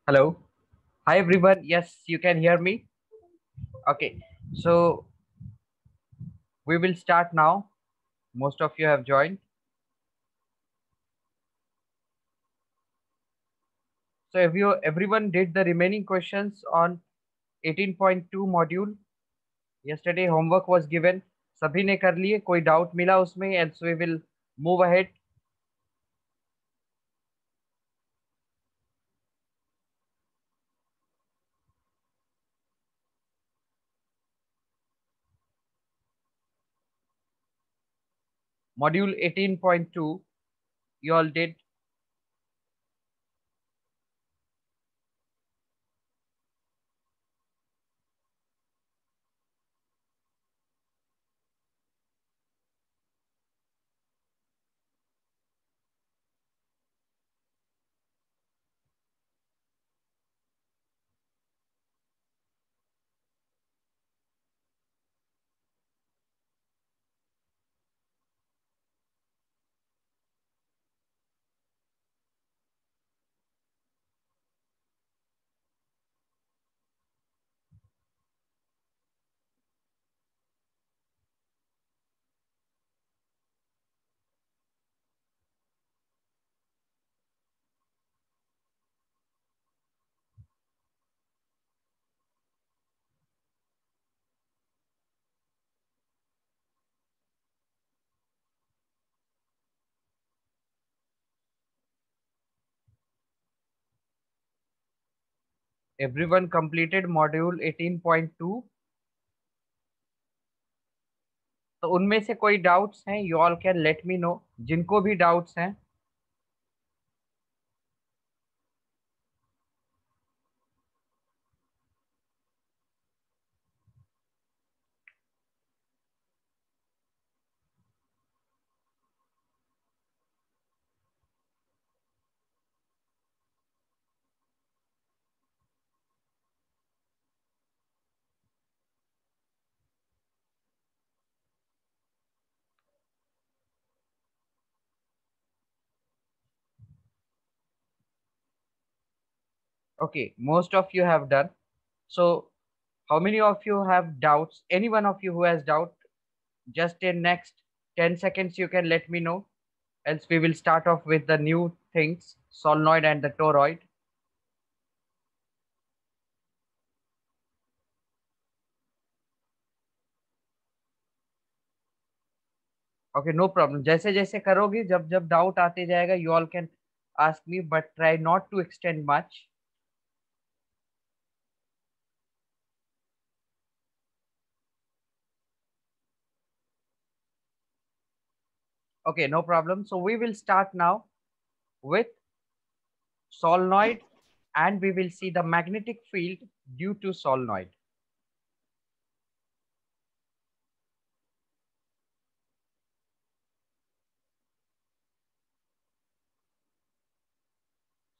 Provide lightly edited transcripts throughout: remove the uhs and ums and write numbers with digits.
Hello. Hi everyone. Yes, you can hear me. Okay. So we will start now. Most of you have joined. So if you everyone did the remaining questions on 18.2 module. Yesterday homework was given. सभी ने कर लिए कोई doubt मिला उसमें and so we will move ahead. Module 18.2 you all did. Everyone completed module 18.2. तो उनमें से कोई डाउट्स हैं you all can let me know जिनको भी डाउट्स हैं. Okay, most of you have done. So, how many of you have doubts? Any one of you who has doubt, just in next 10 seconds you can let me know. Else we will start off with the new things, solenoid and the toroid. Okay, no problem. जैसे जैसे करोगे जब जब doubt आते जाएगा you all can ask me but try not to extend much. Okay, no problem. So we will start now with solenoid and we will see the magnetic field due to solenoid.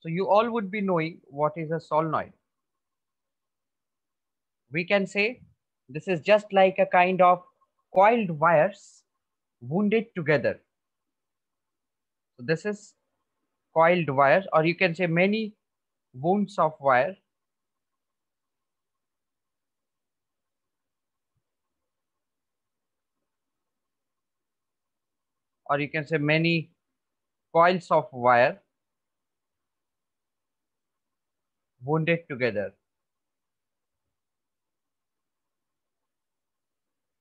So you all would be knowing what is a solenoid. We can say this is just like a kind of coiled wires wounded together. So this is coiled wires, or you can say many wounds of wire. Or you can say many coils of wire wounded together.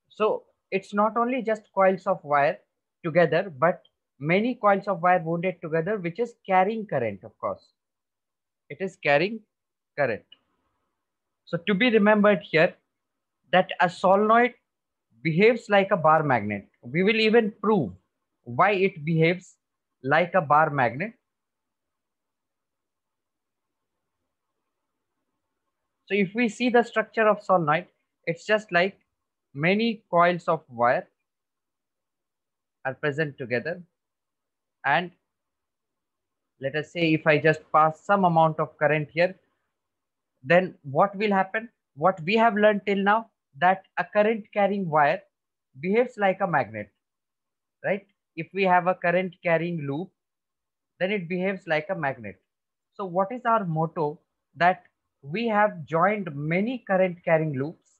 So it's not only just coils of wire together, but many coils of wire wounded together, which is carrying current, of course. It is carrying current. So to be remembered here, that a solenoid behaves like a bar magnet. We will even prove why it behaves like a bar magnet. So if we see the structure of solenoid, it's just like many coils of wire are present together. And let us say if I just pass some amount of current here, then what will happen? What we have learned till now, that a current carrying wire behaves like a magnet, right? If we have a current carrying loop, then it behaves like a magnet. So what is our motto that we have joined many current carrying loops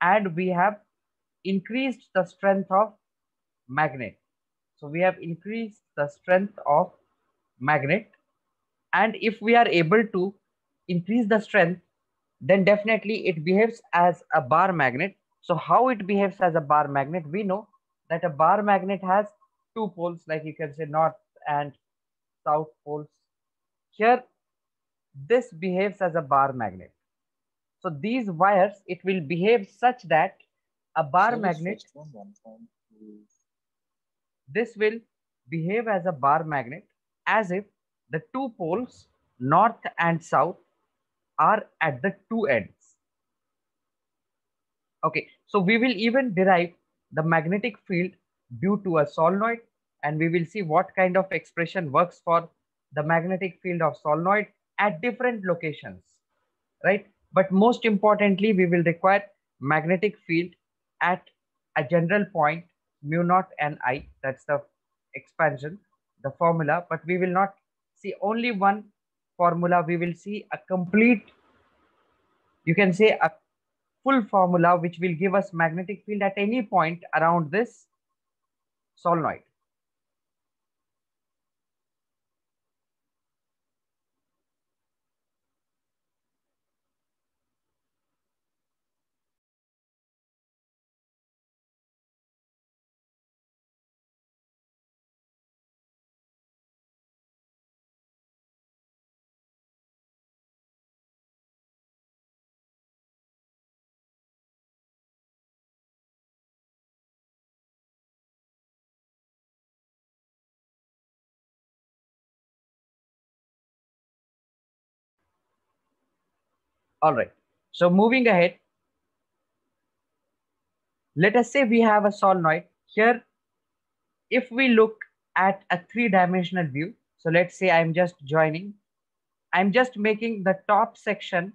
and we have increased the strength of magnet. So we have increased the strength of magnet, and if we are able to increase the strength, then definitely it behaves as a bar magnet. So how it behaves as a bar magnet? We know that a bar magnet has two poles, like you can say north and south poles. Here, this behaves as a bar magnet. So these wires, it will behave such that a bar magnet, this will behave as a bar magnet as if the two poles, north and south, are at the two ends. Okay, so we will even derive the magnetic field due to a solenoid, and we will see what kind of expression works for the magnetic field of solenoid at different locations, right? But most importantly, we will require magnetic field at a general point mu naught and I. That's the expansion, the formula, but we will not see only one formula. We will see a complete, you can say a full formula which will give us magnetic field at any point around this solenoid. All right. So moving ahead, let us say we have a solenoid here. If we look at a three-dimensional view, so let's say I'm just making the top section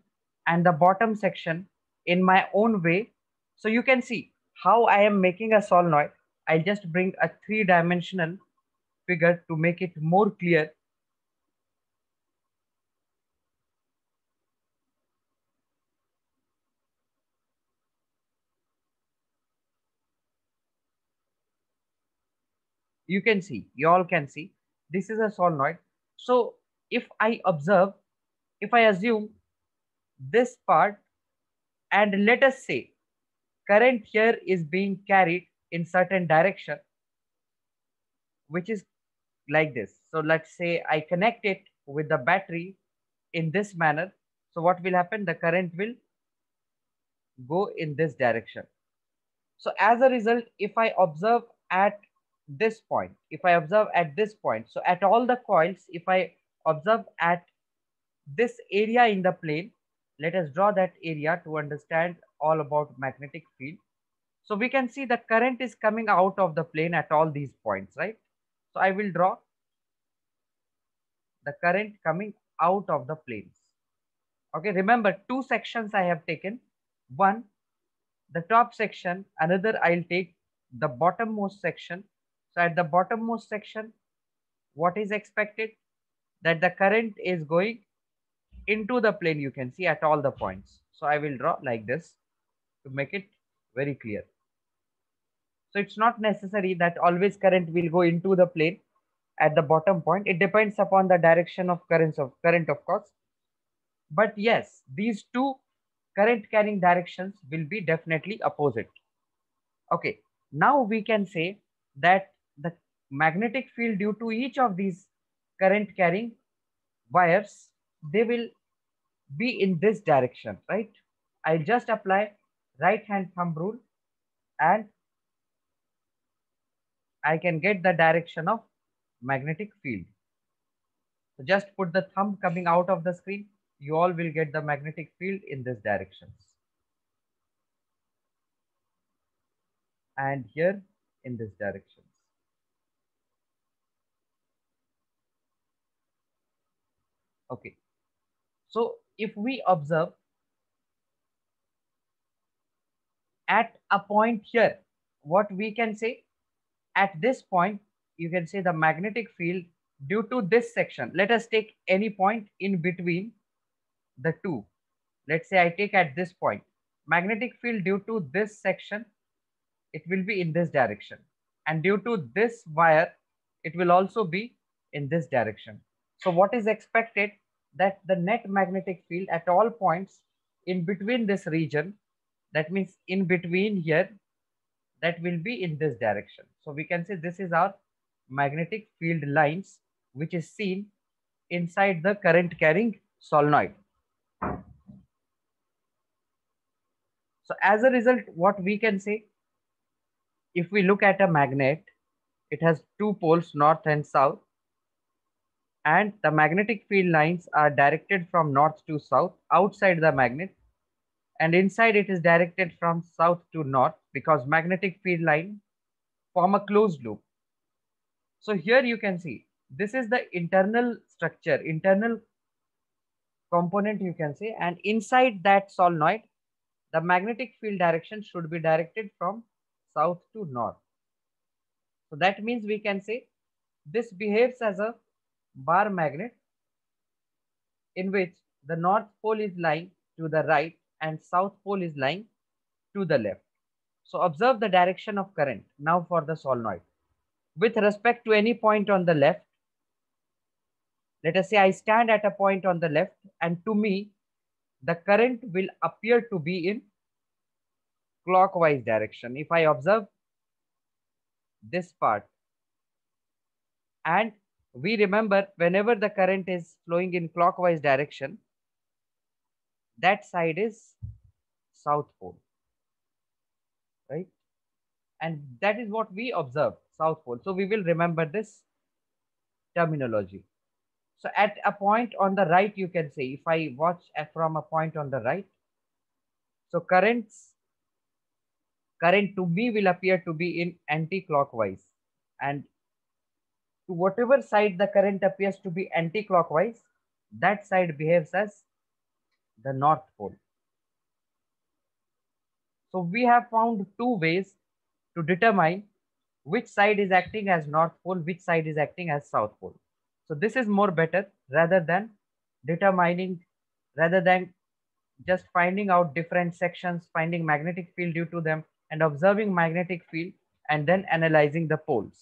and the bottom section in my own way. So you can see how I am making a solenoid. I'll just bring a three-dimensional figure to make it more clear. You can see, you all can see, this is a solenoid. So if I observe, if I assume this part, and let us say current here is being carried in certain direction, which is like this. So let's say I connect it with the battery in this manner. So what will happen? The current will go in this direction. So as a result, if I observe at this point, if I observe at this point, so at all the coils, if I observe at this area in the plane, let us draw that area to understand all about magnetic field. So we can see the current is coming out of the plane at all these points, right? So I will draw the current coming out of the planes. Okay, remember two sections I have taken. One, the top section, another I'll take the bottommost section. So at the bottommost section, what is expected? That the current is going into the plane, you can see at all the points. So I will draw like this to make it very clear. So it's not necessary that always current will go into the plane at the bottom point. It depends upon the direction of current of course. But yes, these two current carrying directions will be definitely opposite. Okay, now we can say that the magnetic field due to each of these current carrying wires, they will be in this direction, right? I'll just apply right hand thumb rule and I can get the direction of magnetic field. So just put the thumb coming out of the screen. You all will get the magnetic field in this directions. And here in this directions. Okay. So if we observe at a point here, what we can say at this point, you can say the magnetic field due to this section. Let us take any point in between the two, let's say I take at this point, magnetic field due to this section, it will be in this direction, and due to this wire, it will also be in this direction. So what is expected, that the net magnetic field at all points in between this region, that means in between here, that will be in this direction. So we can say this is our magnetic field lines, which is seen inside the current carrying solenoid. So as a result, what we can say, if we look at a magnet, it has two poles, north and south, and the magnetic field lines are directed from north to south outside the magnet, and inside it is directed from south to north, because magnetic field line form a closed loop. So here you can see this is the internal structure, internal component you can say, and inside that solenoid, the magnetic field direction should be directed from south to north. So that means we can say this behaves as a bar magnet, in which the north pole is lying to the right and south pole is lying to the left. So observe the direction of current now for the solenoid. With respect to any point on the left, let us say I stand at a point on the left, and to me, the current will appear to be in clockwise direction. If I observe this part, and we remember whenever the current is flowing in clockwise direction, that side is south pole, right? And that is what we observe, south pole. So we will remember this terminology. So at a point on the right, you can say, if I watch from a point on the right, so current to me will appear to be in anti-clockwise, and to whatever side the current appears to be anti-clockwise, that side behaves as the north pole. So we have found two ways to determine which side is acting as north pole, which side is acting as south pole. So this is more better rather than determining, rather than just finding out different sections, finding magnetic field due to them, and observing magnetic field and then analyzing the poles.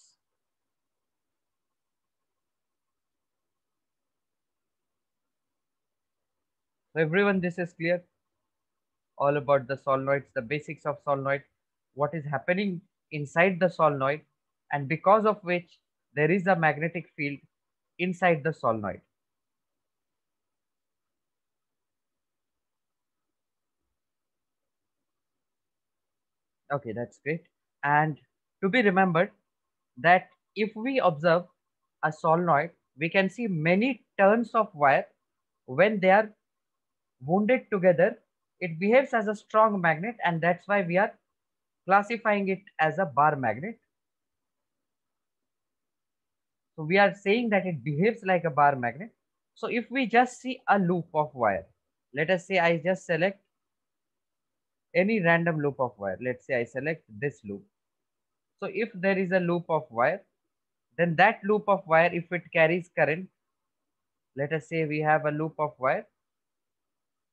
So everyone, this is clear, all about the solenoids, the basics of solenoid, what is happening inside the solenoid, and because of which there is a magnetic field inside the solenoid. Okay, that's great. And to be remembered that if we observe a solenoid, we can see many turns of wire. When they are wounded together, it behaves as a strong magnet, and that's why we are classifying it as a bar magnet. So we are saying that it behaves like a bar magnet. So if we just see a loop of wire, let us say I just select any random loop of wire. Let's say I select this loop. So if there is a loop of wire, then that loop of wire, if it carries current, let us say we have a loop of wire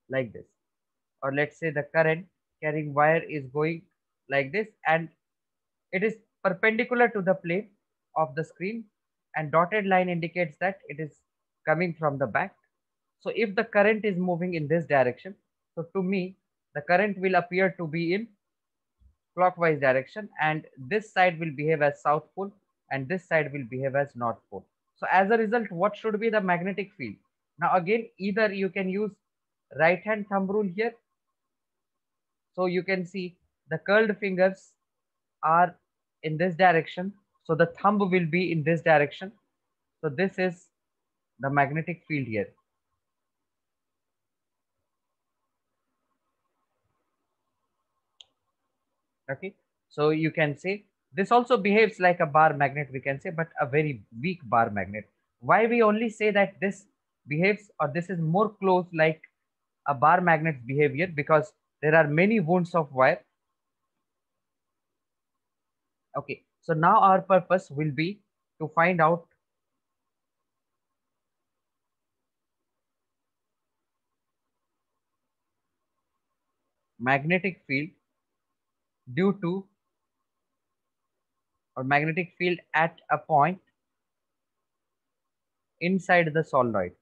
like this, or let's say the current carrying wire is going like this, and it is perpendicular to the plane of the screen, and dotted line indicates that it is coming from the back. So if the current is moving in this direction, so to me, the current will appear to be in clockwise direction, and this side will behave as south pole and this side will behave as north pole. So as a result, what should be the magnetic field? Now again, either you can use right hand thumb rule here. So you can see the curled fingers are in this direction. So the thumb will be in this direction. So this is the magnetic field here. Okay. So you can say this also behaves like a bar magnet, we can say, but a very weak bar magnet. Why we only say that this behaves, or this is more close like a bar magnet's behavior? Because there are many wounds of wire. Okay. So now our purpose will be to find out magnetic field due to, or magnetic field at a point inside the solenoid.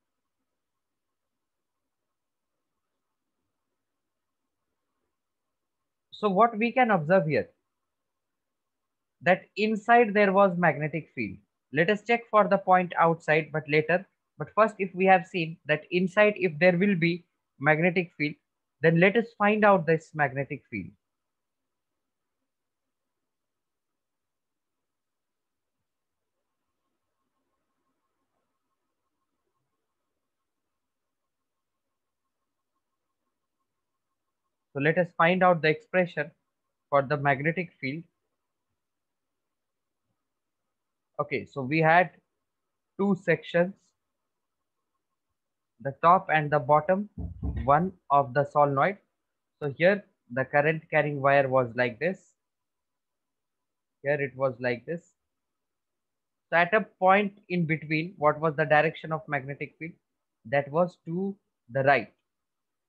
So what we can observe here, that inside there was magnetic field. Let us check for the point outside, but later. But first, if we have seen that inside, if there will be magnetic field, then let us find out this magnetic field. So let us find out the expression for the magnetic field. Okay, so we had two sections, the top and the bottom one of the solenoid. So here the current carrying wire was like this. Here it was like this. So at a point in between, what was the direction of magnetic field? That was to the right.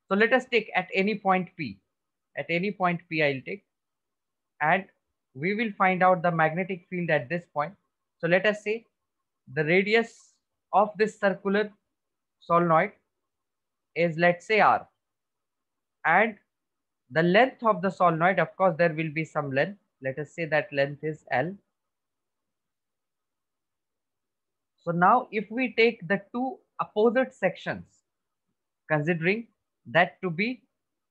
So let us take at any point P. At any point P I'll take, and we will find out the magnetic field at this point. So let us say the radius of this circular solenoid is, let's say, R, and the length of the solenoid, of course there will be some length, let us say that length is L. So now if we take the two opposite sections, considering that to be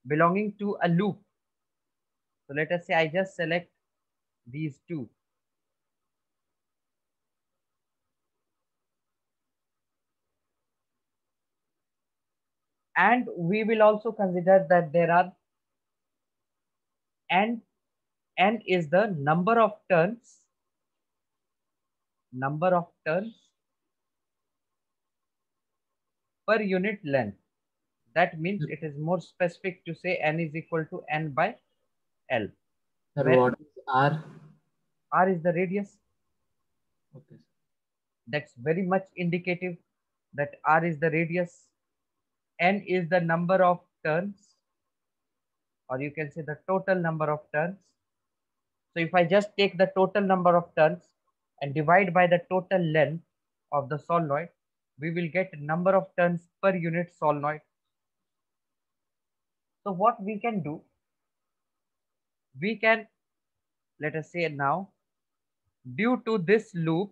belonging to a loop, so let us say I just select these two. And we will also consider that there are n is the number of turns per unit length. That means it is more specific to say n is equal to n by L. Sir, Where what is R? R is the radius. Okay, sir. That's very much indicative that R is the radius. N is the number of turns, or you can say the total number of turns. So if I just take the total number of turns and divide by the total length of the solenoid, we will get number of turns per unit solenoid. So what we can do, we can, let us say now, due to this loop,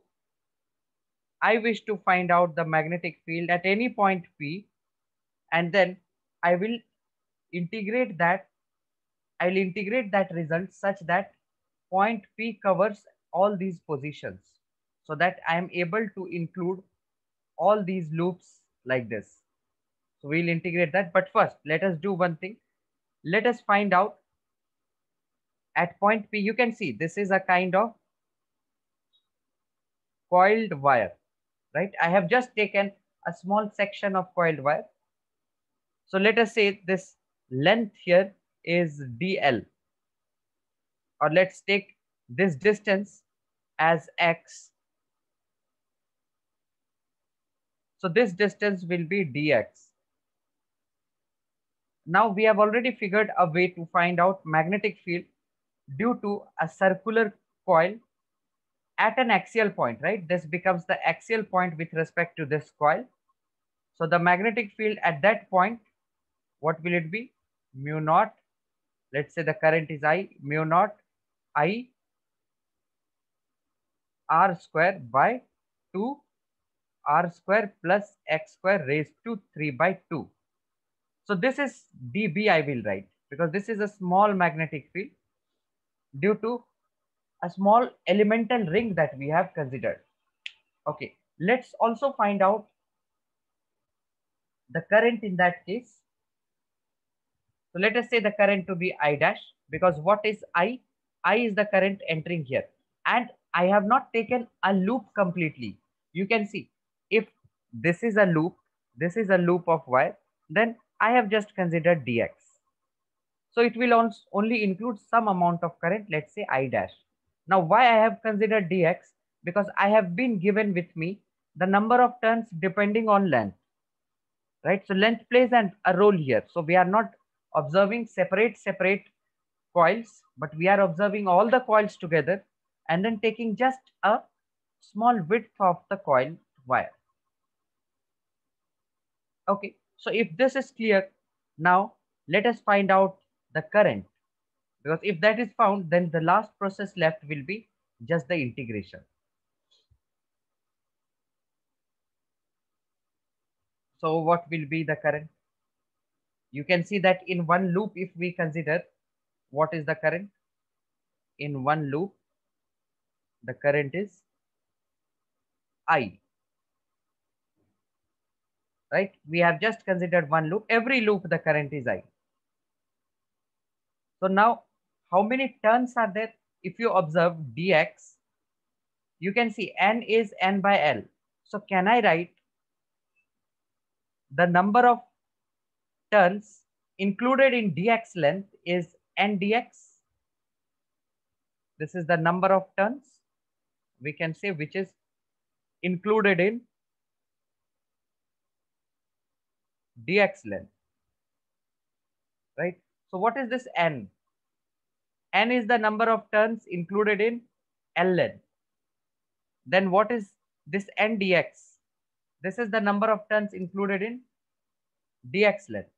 I wish to find out the magnetic field at any point P, and then I will integrate that. I'll integrate that result such that point P covers all these positions, so that I am able to include all these loops like this. So we'll integrate that. But first, let us do one thing. Let us find out at point P. You can see this is a kind of coiled wire, right? I have just taken a small section of coiled wire. So let us say this length here is DL, or let's take this distance as X. So this distance will be dx. Now we have already figured a way to find out magnetic field due to a circular coil at an axial point, right? This becomes the axial point with respect to this coil. So the magnetic field at that point, what will it be? Mu naught. Let's say the current is I, mu naught I R square by 2 R square plus X square raised to 3 by 2. So this is dB I will write, because this is a small magnetic field due to a small elemental ring that we have considered. Okay, let's also find out the current in that case. So let us say the current to be I dash, because what is I? I is the current entering here, and I have not taken a loop completely. You can see, if this is a loop, this is a loop of wire, then I have just considered dx. So it will only include some amount of current, let's say I dash. Now why I have considered dx? Because I have been given with me the number of turns depending on length, right? So length plays a role here. So we are not observing separate coils, but we are observing all the coils together and then taking just a small width of the coil wire. Okay, so if this is clear, now let us find out the current, because if that is found, then the last process left will be just the integration. So what will be the current? You can see that in one loop, if we consider what is the current in one loop, the current is I, right? We have just considered one loop. Every loop, the current is I. So now, how many turns are there? If you observe dx, you can see n is n by L. So can I write the number of turns included in dx length is n dx? This is the number of turns we can say which is included in dx length, right? So what is this n? N is the number of turns included in L length. Then what is this n dx? This is the number of turns included in dx length.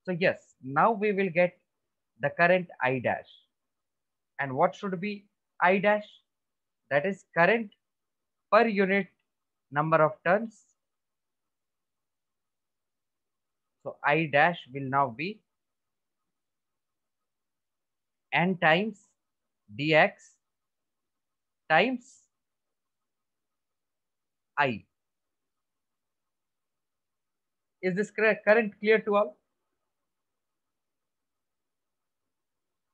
So yes, now we will get the current I dash. And what should be I dash? That is current per unit number of turns. So I dash will now be n times dx times I. Is this current clear to all?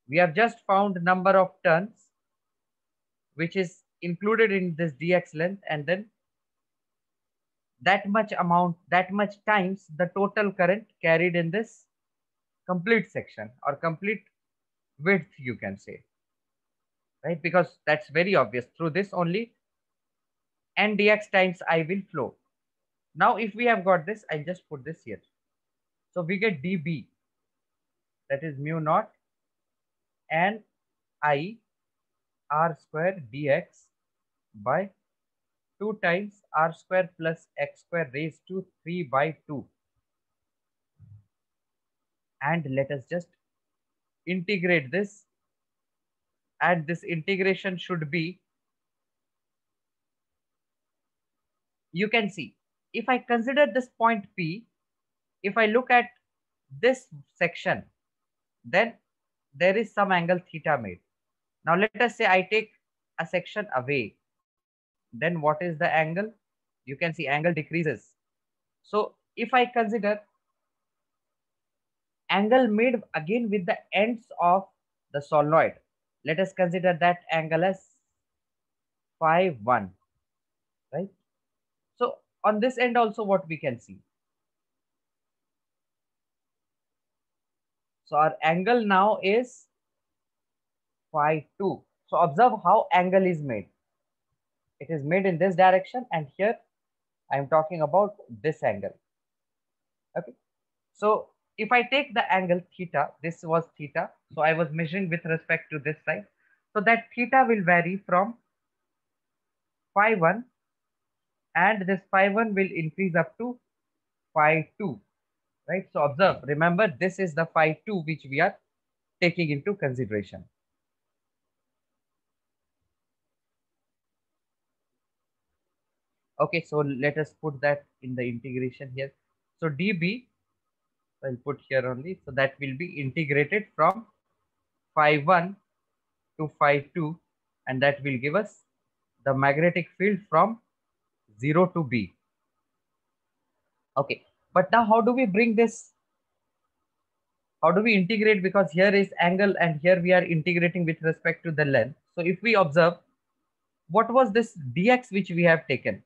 We have just found number of turns which is included in this dx length, and then that much amount, that much times the total current carried in this complete section or complete width, you can say, right? Because that's very obvious. Through this only n dx times I will flow. Now, if we have got this, I'll just put this here. So we get dB, that is mu naught n I r square dx by 2 times r square plus x square raised to 3 by 2. And let us just integrate this, and this integration should be, you can see, if I consider this point P, if I look at this section, then there is some angle theta made. Now let us say I take a section away, then what is the angle? You can see angle decreases. So if I consider angle made again with the ends of the solenoid, let us consider that angle as phi 1, right? So on this end also, what we can see, so our angle now is phi 2. So observe how angle is made. It is made in this direction, and here I am talking about this angle. Okay. So if I take the angle theta, this was theta. So I was measuring with respect to this side. So that theta will vary from phi 1, and this phi 1 will increase up to phi 2, right? So observe, remember, this is the phi 2 which we are taking into consideration. Okay, so let us put that in the integration here. So dB, I'll put here only. So that will be integrated from phi 1 to phi 2, and that will give us the magnetic field from 0 to B. Okay, but now how do we bring this? How do we integrate? Because here is angle and here we are integrating with respect to the length. So if we observe, what was this dx which we have taken?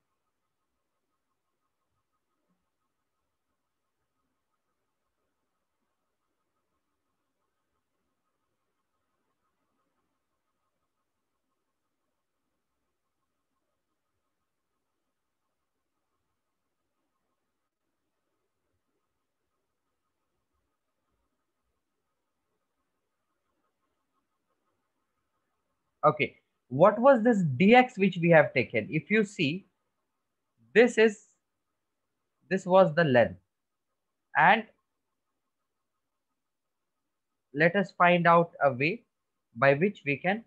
Okay, what was this dx which we have taken? If you see, this was the length, and let us find out a way by which we can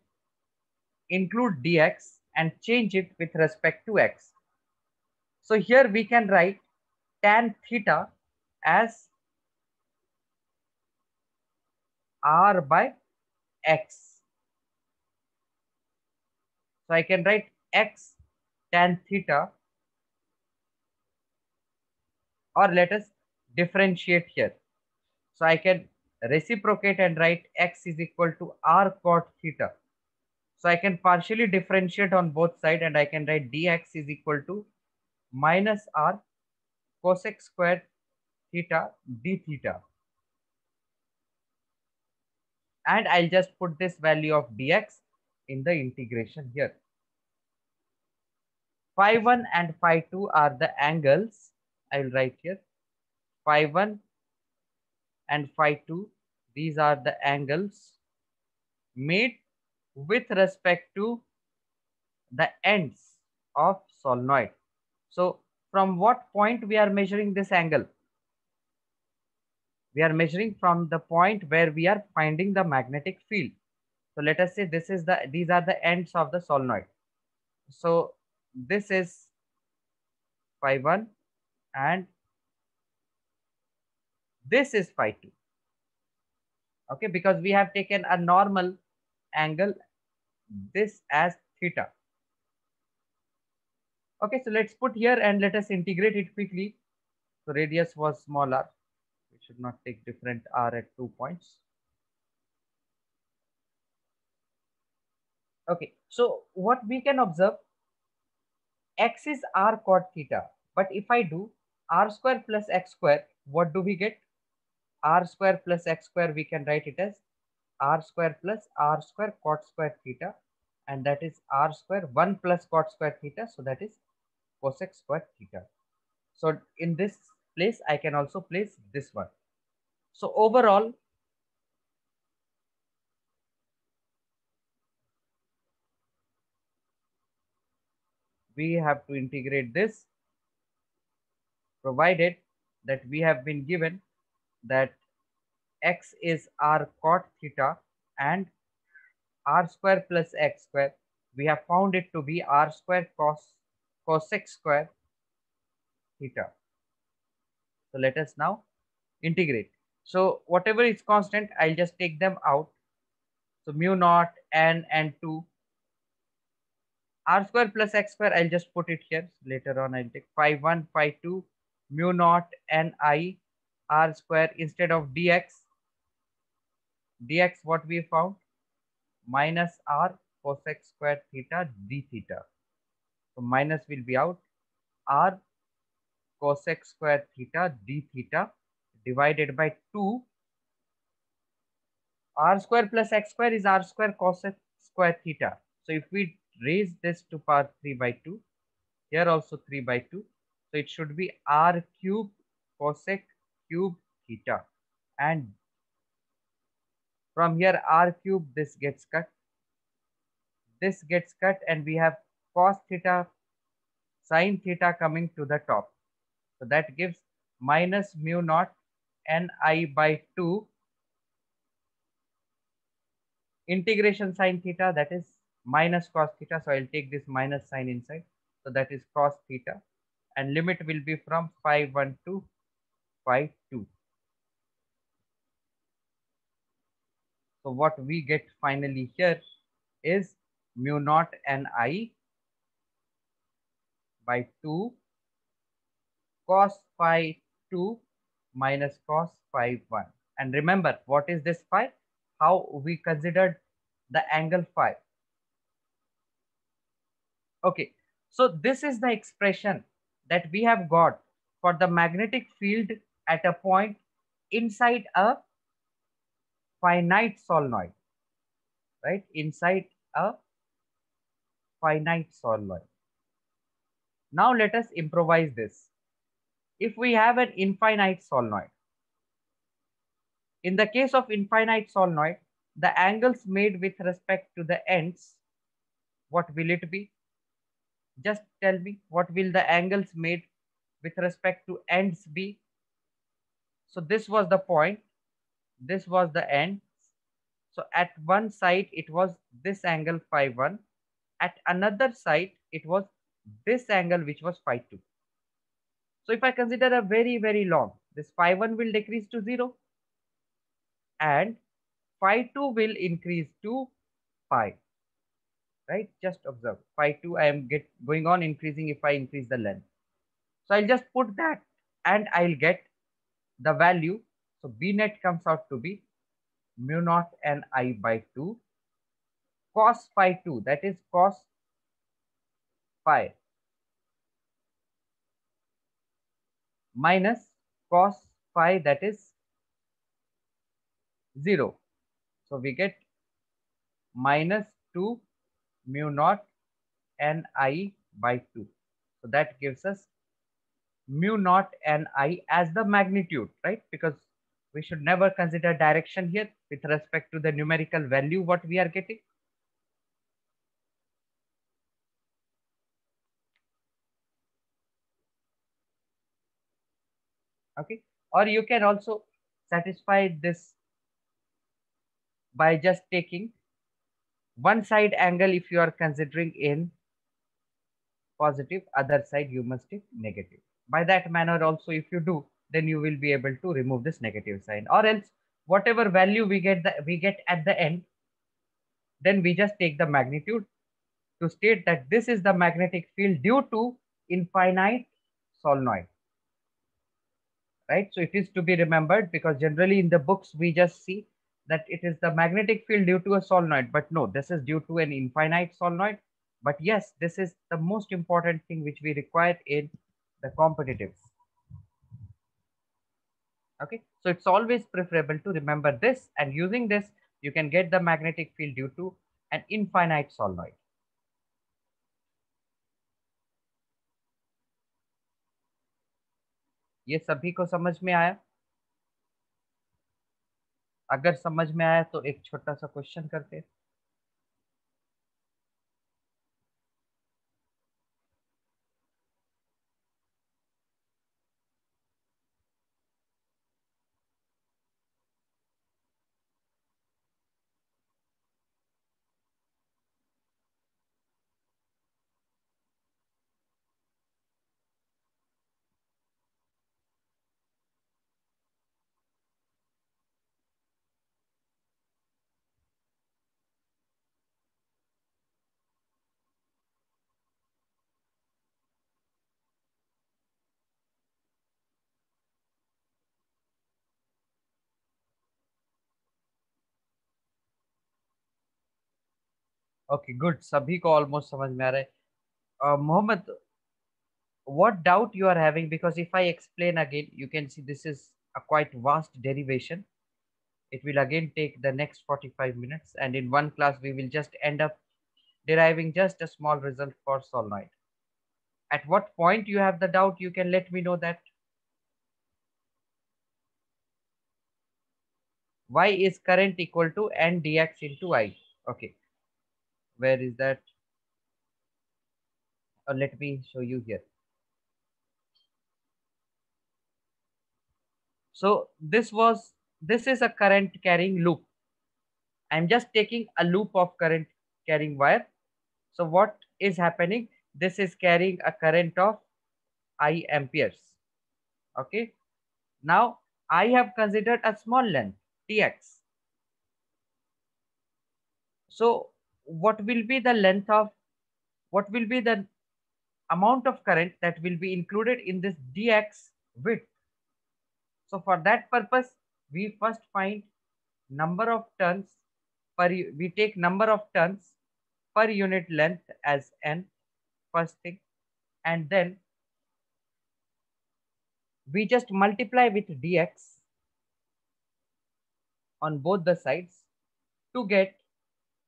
include dx and change it with respect to x. So here we can write tan theta as r by x. So I can write x tan theta, or let us differentiate here. So I can reciprocate and write x is equal to r cot theta. So I can partially differentiate on both sides, and I can write dx is equal to minus r cosec square theta d theta. And I'll just put this value of dx in the integration here. Phi 1 and phi 2 are the angles. I will write here phi 1 and phi 2. These are the angles made with respect to the ends of solenoid. So from what point we are measuring this angle? We are measuring from the point where we are finding the magnetic field. So let us say these are the ends of the solenoid. So this is phi 1 and this is phi 2. Okay, because we have taken a normal angle, this as theta. Okay, so let's put here and let us integrate it quickly. So radius was smaller. We should not take different r at 2 points. Okay, so what we can observe, x is r cot theta. But if I do r square plus x square, what do we get? R square plus x square, we can write it as r square plus r square cot square theta, and that is r square 1 plus cot square theta, so that is cosec square theta. So in this place I can also place this one. So overall, we have to integrate this, provided that we have been given that x is r cot theta and r square plus x square, we have found it to be r square cosec square theta. So let us now integrate. So whatever is constant, I'll just take them out. So mu naught n and 2 r square plus x square, I'll just put it here. Later on I'll take phi 1 phi 2 mu naught n I r square. Instead of dx what we found, minus r cosec square theta d theta. So minus will be out, r cosec square theta d theta divided by 2 r square plus x square is r square cosec square theta. So if we raise this to power 3 by 2, here also 3 by 2, so it should be r cube cosec cube theta, and from here r cube, this gets cut, and we have cos theta sin theta coming to the top. So that gives minus mu naught ni by 2 integration sin theta, that is minus cos theta. So I'll take this minus sign inside. So that is cos theta, and limit will be from phi 1 to phi 2. So what we get finally here is mu naught ni by 2 cos phi 2 minus cos phi 1. And remember, what is this phi? How we considered the angle phi. Okay, so this is the expression that we have got for the magnetic field at a point inside a finite solenoid, right? Inside a finite solenoid. Now let us improvise this. If we have an infinite solenoid, in the case of infinite solenoid, the angles made with respect to the ends what will it be? Just tell me, what will the angles made with respect to ends be? So this was the point, this was the end. So at one side it was this angle phi 1, at another side it was this angle which was phi 2. So if I consider a very long, this phi 1 will decrease to 0 and phi 2 will increase to pi, right? Just observe, phi 2 I am going on increasing if I increase the length. So I'll just put that and I'll get the value. So B net comes out to be mu naught n I by 2 cos phi 2, that is cos phi, minus cos phi, that is 0. So we get minus 2 mu naught n I by 2. So that gives us mu naught n I as the magnitude, right? Because we should never consider direction here with respect to the numerical value what we are getting. Okay, or you can also satisfy this by just taking one side angle. If you are considering in positive, other side you must take negative. By that manner also, if you do, then you will be able to remove this negative sign, or else whatever value we get at the end, then we just take the magnitude to state that this is the magnetic field due to infinite solenoid, right? So it is to be remembered, because generally in the books we just see that it is the magnetic field due to a solenoid, but no, this is due to an infinite solenoid. But yes, this is the most important thing which we require in the competitives. Okay, so it's always preferable to remember this, and using this you can get the magnetic field due to an infinite solenoid. ये सभी को समझ में आया? अगर समझ में आया तो एक छोटा सा क्वेश्चन करते हैं. ओके गुड, सभी को ऑलमोस्ट समझ में आ रहा है. Mohammad, what doubt you are having? Because if I explain again, you can see this is a quite vast derivation. It will again take the next 45 minutes, and in one class we will just end up deriving just a small result for solenoid. At what point you have the doubt, you can let me know that. Y is current equal to n dx into I. Okay, where is that? Let me show you here. So this is a current carrying loop. I'm just taking a loop of current carrying wire. So what is happening? This is carrying a current of I amperes. Okay. Now I have considered a small length Tx. So what will be the length of, what will be the amount of current that will be included in this dx width? So for that purpose, we first find number of turns we take number of turns per unit length as n, first thing, and then we just multiply with dx on both the sides to get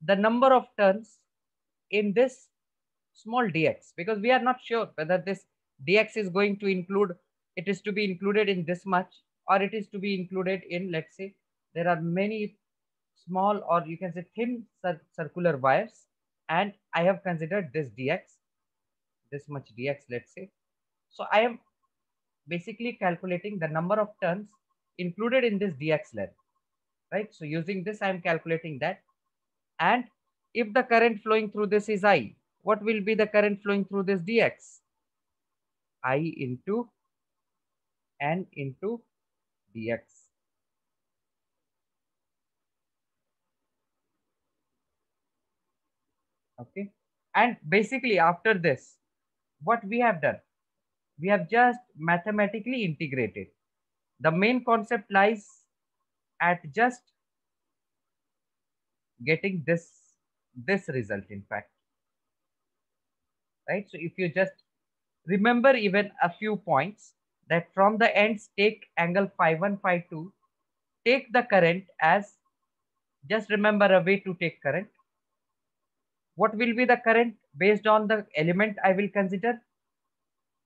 the number of turns in this small dx, because we are not sure whether this dx is going to include, it is to be included in this much, or it is to be included in, let's say, there are many small, or you can say thin circular wires. and I have considered this dx, this much dx, let's say. So I am basically calculating the number of turns included in this dx length, right? So using this, I am calculating that. And if the current flowing through this is I, what will be the current flowing through this dx? I into n into dx. Okay. And basically after this, what we have done, we have just mathematically integrated. The main concept lies at just getting this result, in fact, right? So if you just remember even a few points, that from the ends take angle phi 1, phi 2, take the current as, just remember a way to take current. What will be the current based on the element I will consider?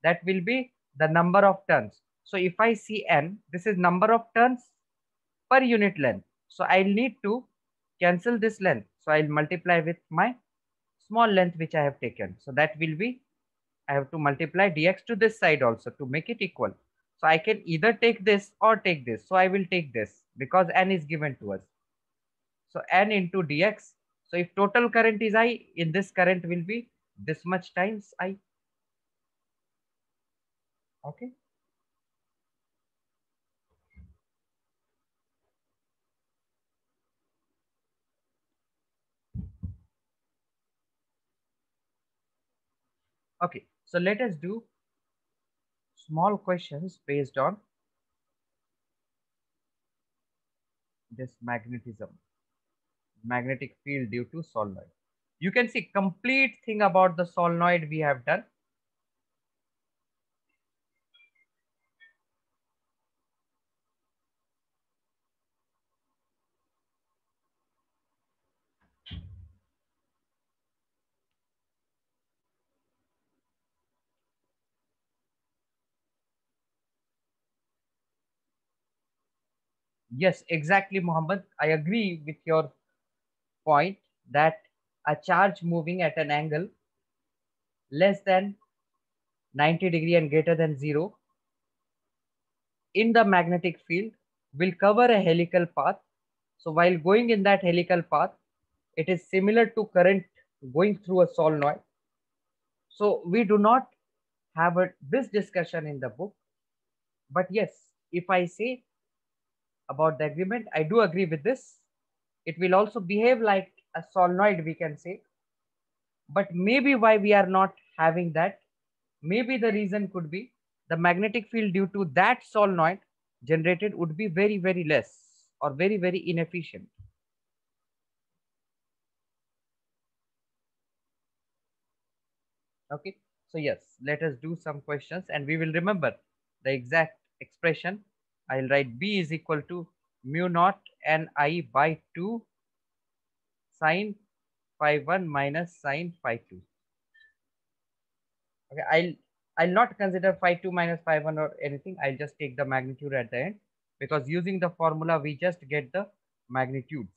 That will be the number of turns. So if I see n, this is number of turns per unit length. So I'll need to cancel this length. So I'll multiply with my small length which I have taken. So that will be, I have to multiply dx to this side also to make it equal. So I can either take this or take this. So I will take this because n is given to us. So n into dx. So if total current is I, in this current will be this much times I. Okay. Okay. So let us do small questions based on this magnetic field due to solenoid. You can see complete thing about the solenoid we have done. Yes, exactly, Mohammed. I agree with your point that a charge moving at an angle less than 90 degree and greater than 0 in the magnetic field will cover a helical path. So while going in that helical path, it is similar to current going through a solenoid. So we do not have this discussion in the book. But yes, if I say about the agreement, I do agree with this. It will also behave like a solenoid, we can say. But maybe why we are not having that, maybe the reason could be the magnetic field due to that solenoid generated would be very, very less or very, very inefficient. Okay. So yes, let us do some questions and we will remember the exact expression. I'll write B is equal to mu naught Ni by 2 sine phi 1 minus sine phi 2. Okay, I'll not consider phi 2 minus phi 1 or anything. I'll just take the magnitude at the end, because using the formula we just get the magnitudes.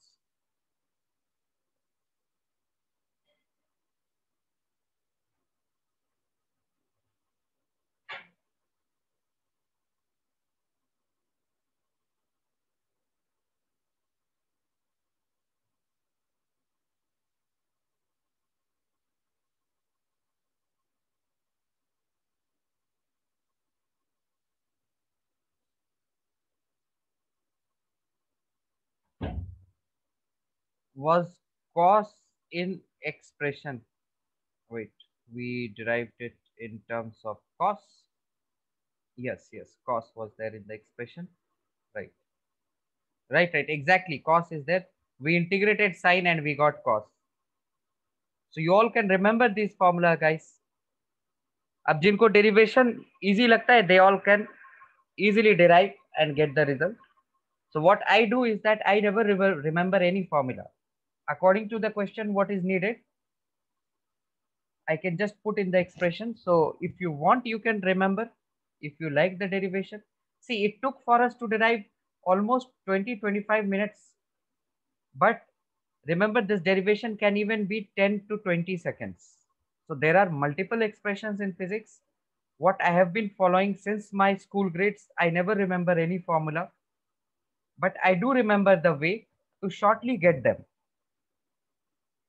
Was cos in expression? Wait, we derived it in terms of cos. Yes, yes, cos was there in the expression. Right, right, exactly. Cos is there. We integrated sine and we got cos. So you all can remember this formula, guys. अब जिनको derivation easy लगता है, they all can easily derive and get the result. So what I do is that I never remember any formula. According to the question, what is needed, I can just put in the expression. So if you want, you can remember. If you like the derivation, see, it took for us to derive almost 20-25 minutes. But Remember, this derivation can even be 10 to 20 seconds. So there are multiple expressions in physics. What I have been following since my school grades, I never remember any formula, but I do remember the way to shortly get them.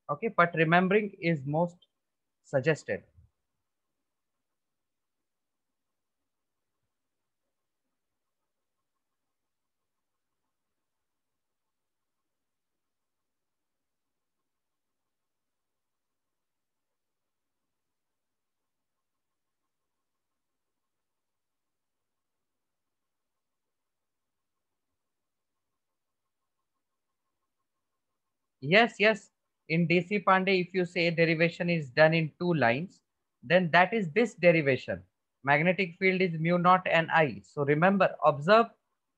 Okay, but remembering is most suggested. Yes, yes. In DC Pandey, if you say derivation is done in two lines, then that is this derivation. Magnetic field is mu naught and I. So remember, observe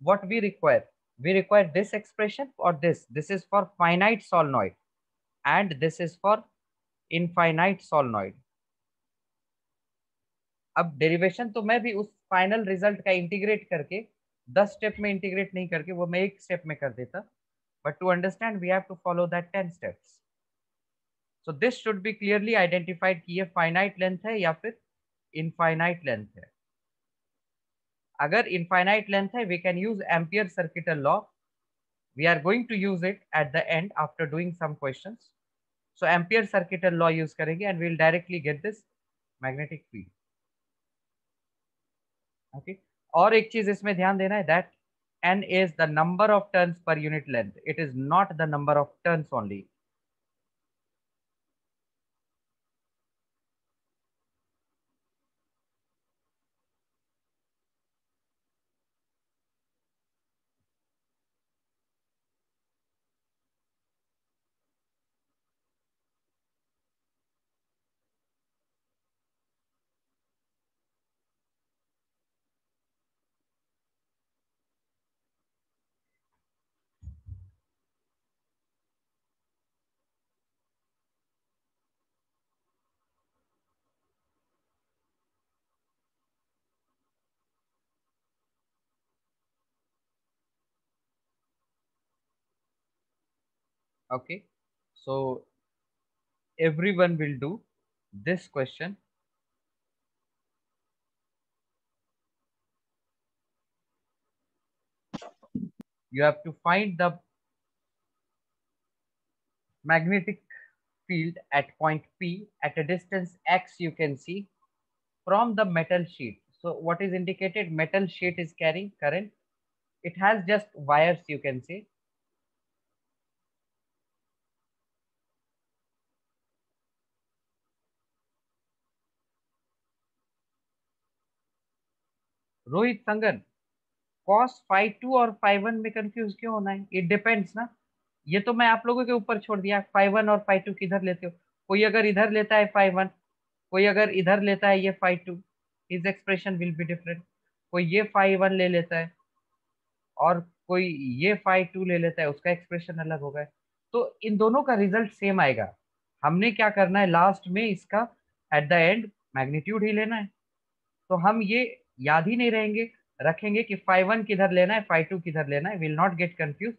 what we require. We require this expression or this. This is for finite solenoid and this is for infinite solenoid. अब derivation तो मैं भी उस final result का integrate करके 10 step में integrate नहीं करके वो मैं एक स्टेप में कर देता, but to understand we have to follow that 10 steps. So this should be clearly identified कि ये फाइनाइट लेंथ है या फिर इनफाइनाइट लेंथ है. अगर इनफाइनाइट लेंथ है we can use Ampere circuital law. We are going to use it at the end after doing some questions. So Ampere circuital law use करेंगे and we will directly get this magnetic field. Okay, और एक चीज इसमें ध्यान देना है that n is the number of turns per unit length. It is not the number of turns only. Okay, so everyone will do this question. You have to find the magnetic field at point P at a distance x, you can see, from the metal sheet. So what is indicated? Metal sheet is carrying current. It has just wires, you can say. Rohit संगन, cos phi 2 और phi 1 में confuse क्यों होना है? It depends ना. ये तो मैं आप लोगों के ऊपर छोड़ दिया. phi 1 और phi 2 किधर लेते हो? कोई अगर इधर लेता है phi 1, कोई अगर इधर लेता है ये phi 2, his expression will be different. कोई ये phi 1 ले लेता है और कोई ये phi 2 ले लेता है, उसका एक्सप्रेशन अलग होगा. तो इन दोनों का रिजल्ट सेम आएगा. हमने क्या करना है लास्ट में, इसका एट द एंड मैग्नीट्यूड ही लेना है. तो हम ये याद ही नहीं रहेंगे, रखेंगे कि phi 1 किधर लेना है, phi 2 किधर लेना है. Will not get confuse.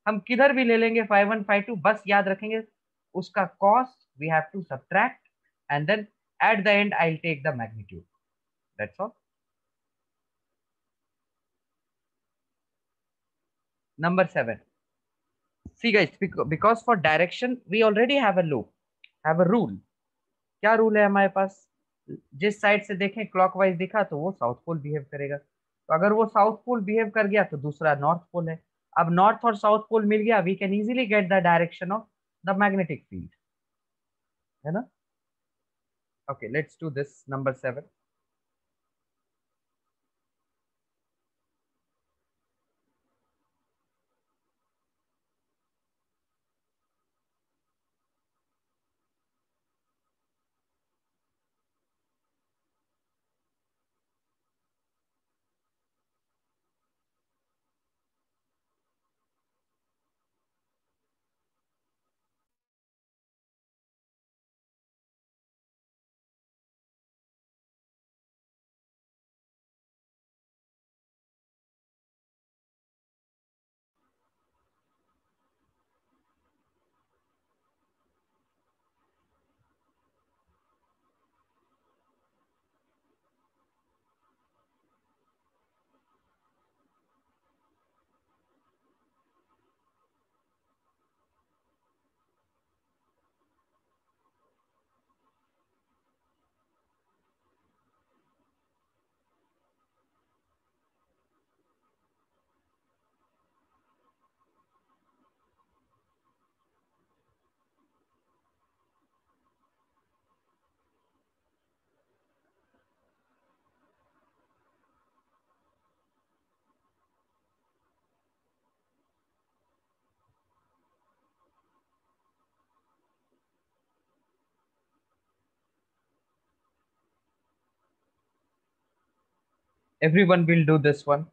हम किधर भी ले लेंगे phi 1 phi 2, बस याद रखेंगे उसका cos we have to subtract and then at the end I will take the magnitude. That's all. Number 7. See guys, because for direction we already have a loop, have a rule. क्या rule है हमारे पास? जिस side से देखें clockwise दिखा तो वो south pole behave करेगा. तो अगर वो साउथ पोल बिहेव कर गया तो दूसरा नॉर्थ पोल है. अब नॉर्थ और साउथ पोल मिल गया, we can easily get the direction of the magnetic field, है ना? Okay, let's do this number 7. Everyone will do this one.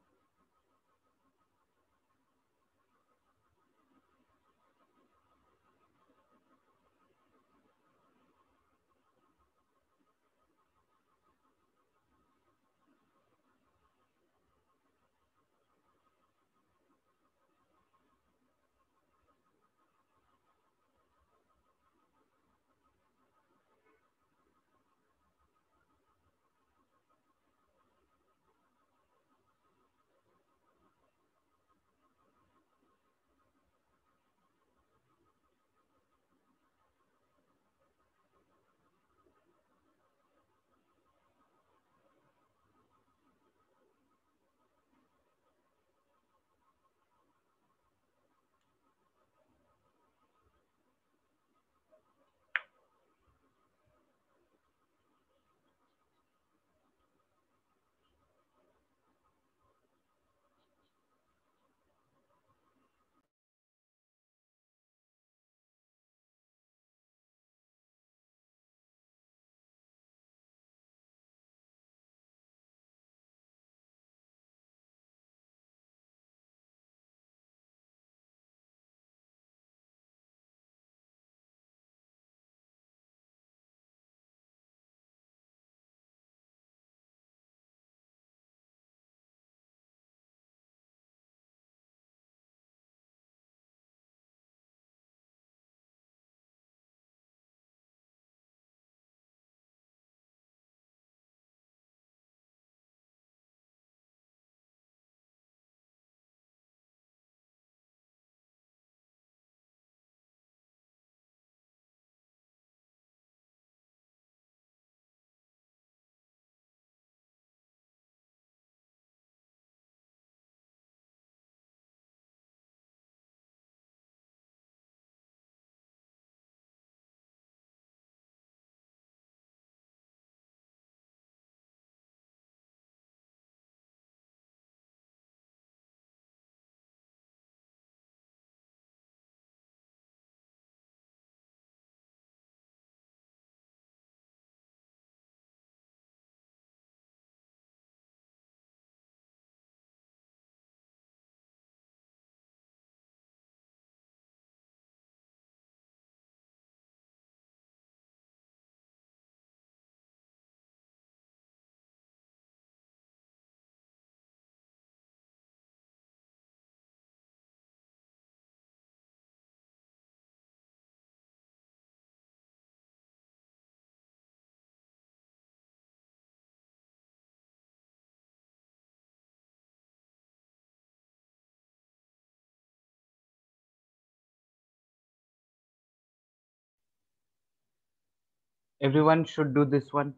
Everyone should do this one.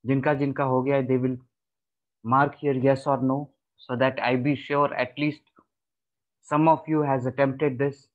जिनका जिनका हो गया, they will mark here yes or no, so that I be sure at least some of you has attempted this.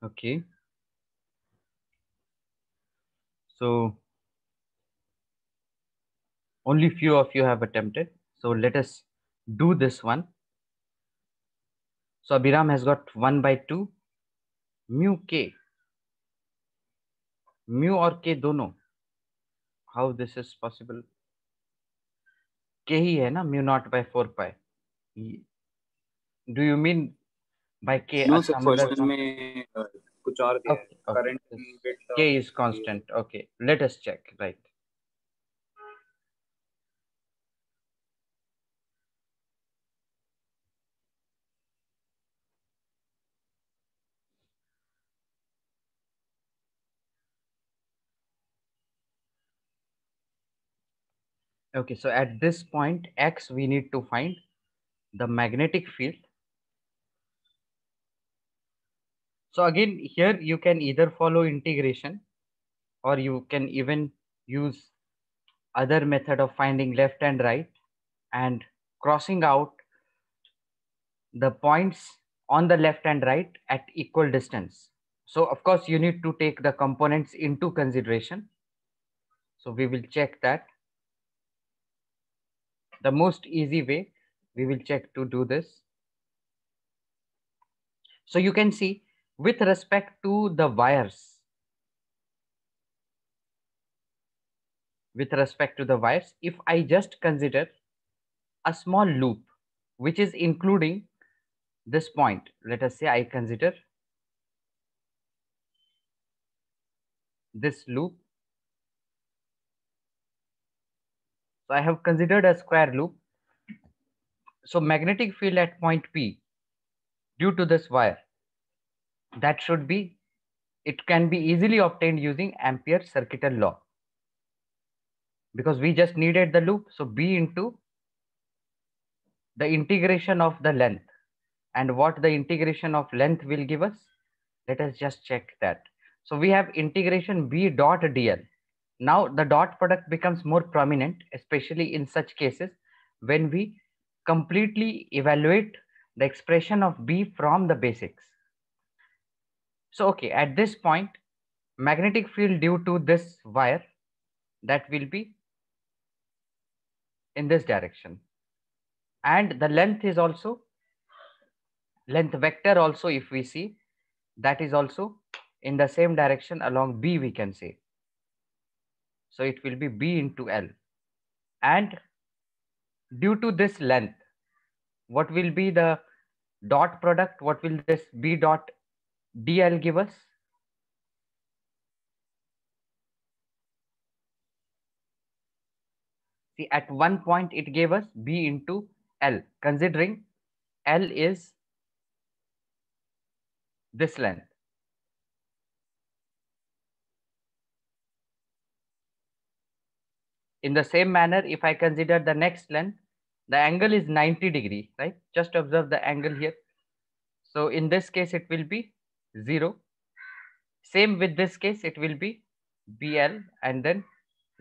Okay. So only few of you have attempted. So let us do this one. So Abhiram has got 1 by 2 mu k. Mu और k दोनों. How this is possible? K ही है ना, mu naught by 4 pi. Do you mean by k no a sir, some other question में कुछ और दिया है. Okay, okay. Current K is constant. Okay, let us check. Right. Okay, so at this point x, we need to find the magnetic field. So again, here you can either follow integration, or you can even use other method of finding left and right and crossing out the points on the left and right at equal distance. So of course you need to take the components into consideration. So we will check that. The most easy way we will check to do this. So you can see with respect to the wires, if I just consider a small loop which is including this point, let us say I consider this loop. So I have considered a square loop. So magnetic field at point P due to this wire, that should be, it can be easily obtained using Ampere's circuital law, because we just needed the loop. So B into the integration of the length. And what the integration of length will give us, let us just check that. So we have integration B dot dl. Now the dot product becomes more prominent, especially in such cases when we completely evaluate the expression of B from the basics. So okay, at this point, magnetic field due to this wire, that will be in this direction, and the length is also, length vector also, if we see, that is also in the same direction along B, we can say. So it will be B into L, and due to this length, what will be the dot product? What will this B dot dl give us? See, at one point it gave us B into L, considering L is this length. In the same manner, if I consider the next length, the angle is 90 degree, right? Just observe the angle here. So in this case, it will be 0. Same with this case, it will be BL and then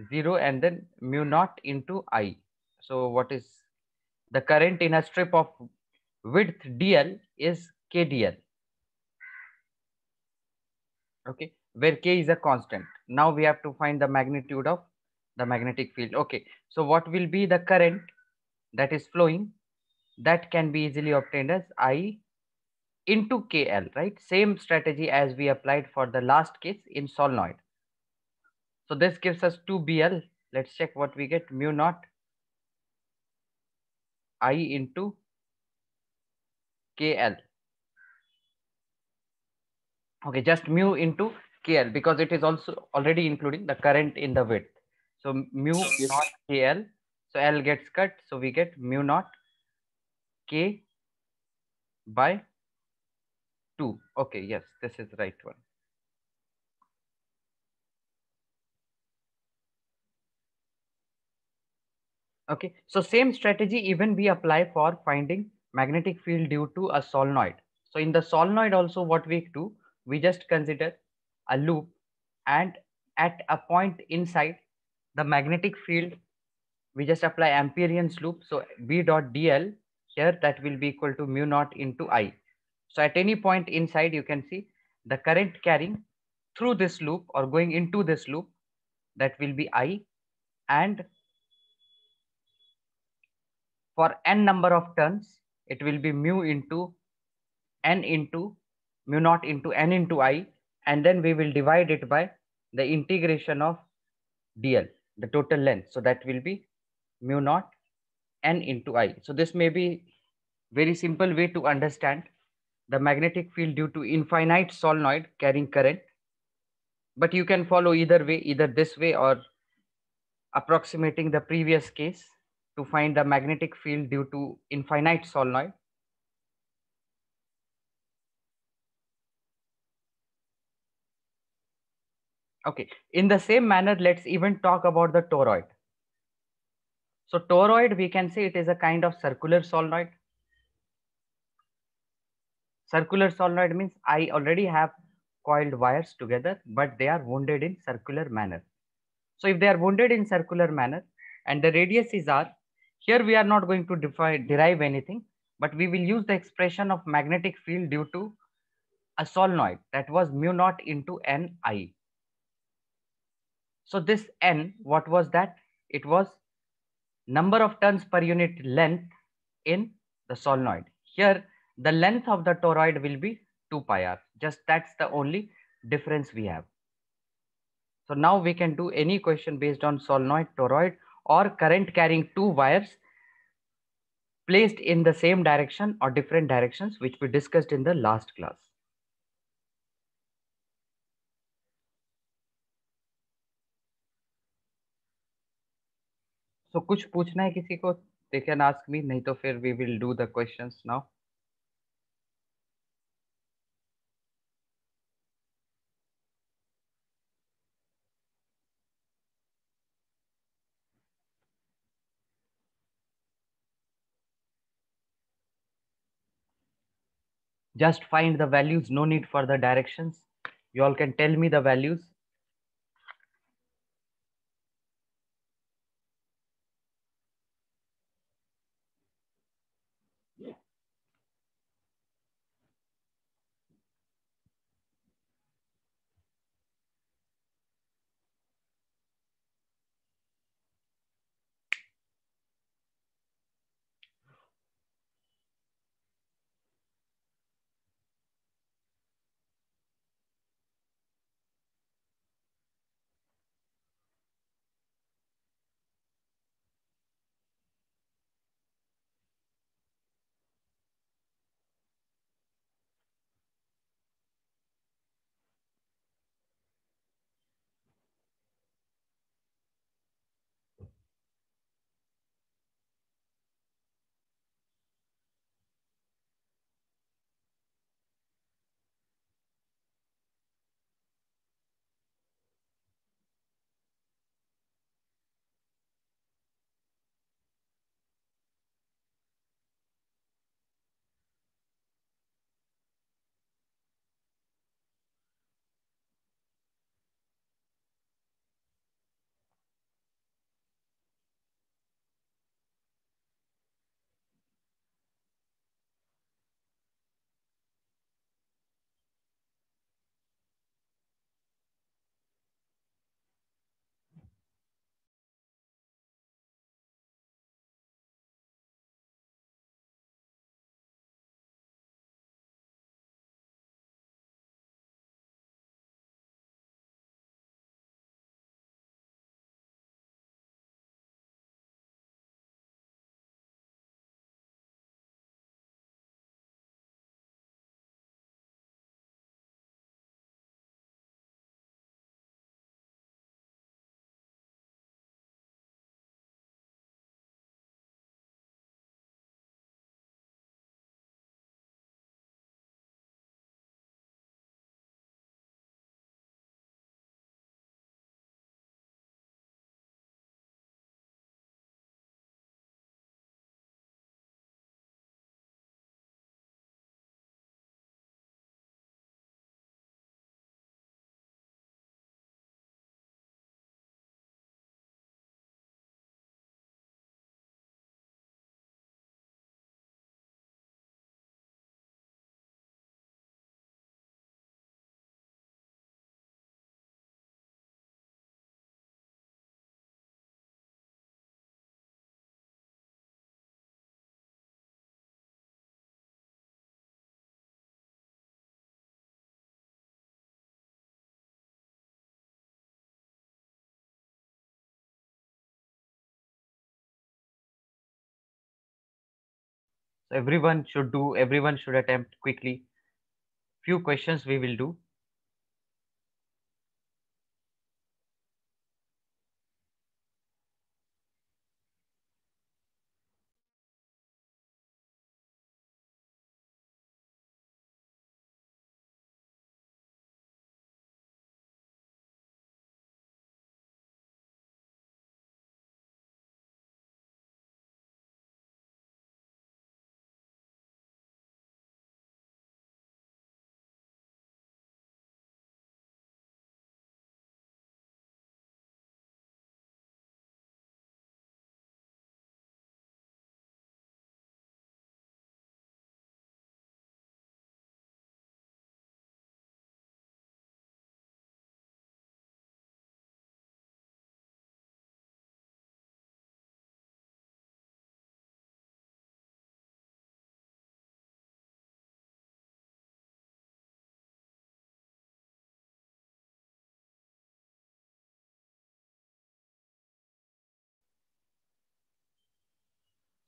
0 and then mu naught into I. So what is the current in a strip of width DL is KDL. Okay, where K is a constant. Now we have to find the magnitude of the magnetic field. Okay, so what will be the current that is flowing? That can be easily obtained as I into KL, right? Same strategy as we applied for the last case in solenoid. So this gives us 2BL. Let's check what we get. Mu naught I into KL. Okay, just mu into KL, because it is also already including the current in the width. So mu naught KL. So L gets cut. So we get mu naught K by 2. Okay, yes, this is the right one. Okay, so same strategy even we apply for finding magnetic field due to a solenoid. So in the solenoid also, what we do, we just consider a loop, and at a point inside the magnetic field, we just apply Amperean's loop. So B dot dl here, that will be equal to mu naught into I. So at any point inside, you can see the current carrying through this loop or going into this loop, that will be I, and for n number of turns, it will be mu into n into mu naught into n into I, and then we will divide it by the integration of dl, the total length. So that will be mu naught n into I. So this may be very simple way to understand the magnetic field due to infinite solenoid carrying current, but you can follow either way, either this way or approximating the previous case to find the magnetic field due to infinite solenoid. Okay, in the same manner, let's even talk about the toroid. So toroid, we can say it is a kind of circular solenoid. Circular solenoid means I already have coiled wires together, but they are wounded in circular manner. So if they are wounded in circular manner and the radius is r, here we are not going to derive anything, but we will use the expression of magnetic field due to a solenoid, that was mu naught into Ni. So this N, what was that? It was number of turns per unit length in the solenoid. Here, the length of the toroid will be 2 pi r. Just that's the only difference we have. So now we can do any question based on solenoid, toroid, or current carrying two wires placed in the same direction or different directions, which we discussed in the last class. So कुछ पूछना है किसी को? They can ask me, नहीं तो फिर we will do the questions now. Just find the values, no need for the directions. You all can tell me the values. So everyone should attempt quickly. Few questions we will do.